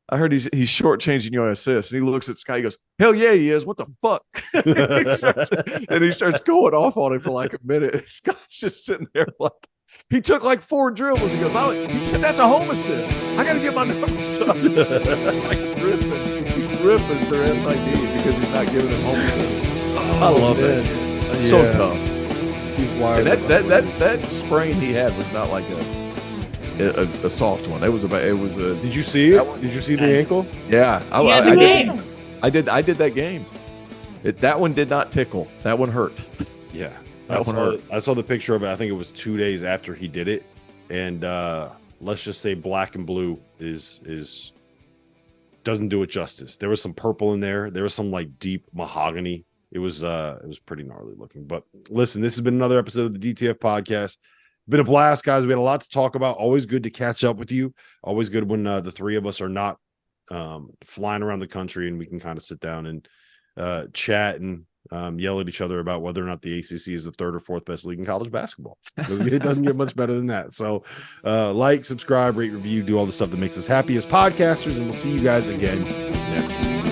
Speaker 2: I heard he's shortchanging you on assists. And he looks at Sky. He goes, hell yeah, he is. What the fuck? and he starts going off on him for like a minute. Scott's just sitting there like, he took like 4 dribbles. He goes, he said, that's a home assist. I got to get my numbers up. Like ripping for SID because he's not giving him home assists. I love that. So tough.
Speaker 1: He's wired.
Speaker 2: And that sprain he had was not like a soft one. It was a.
Speaker 1: Did you see it? Did you see the ankle?
Speaker 2: Yeah, I did that game. That one did not tickle. That one hurt.
Speaker 1: Yeah, I saw the picture of it. I think it was 2 days after he did it, and let's just say black and blue is doesn't do it justice. There was some purple in there. There was some like deep mahogany. It was pretty gnarly looking. But listen, this has been another episode of the DTF Podcast. Been a blast, guys. We had a lot to talk about. Always good to catch up with you. Always good when the 3 of us are not flying around the country and we can kind of sit down and chat and yell at each other about whether or not the ACC is the third or fourth best league in college basketball. It doesn't get much better than that. So like, subscribe, rate, review, do all the stuff that makes us happy as podcasters, and we'll see you guys again next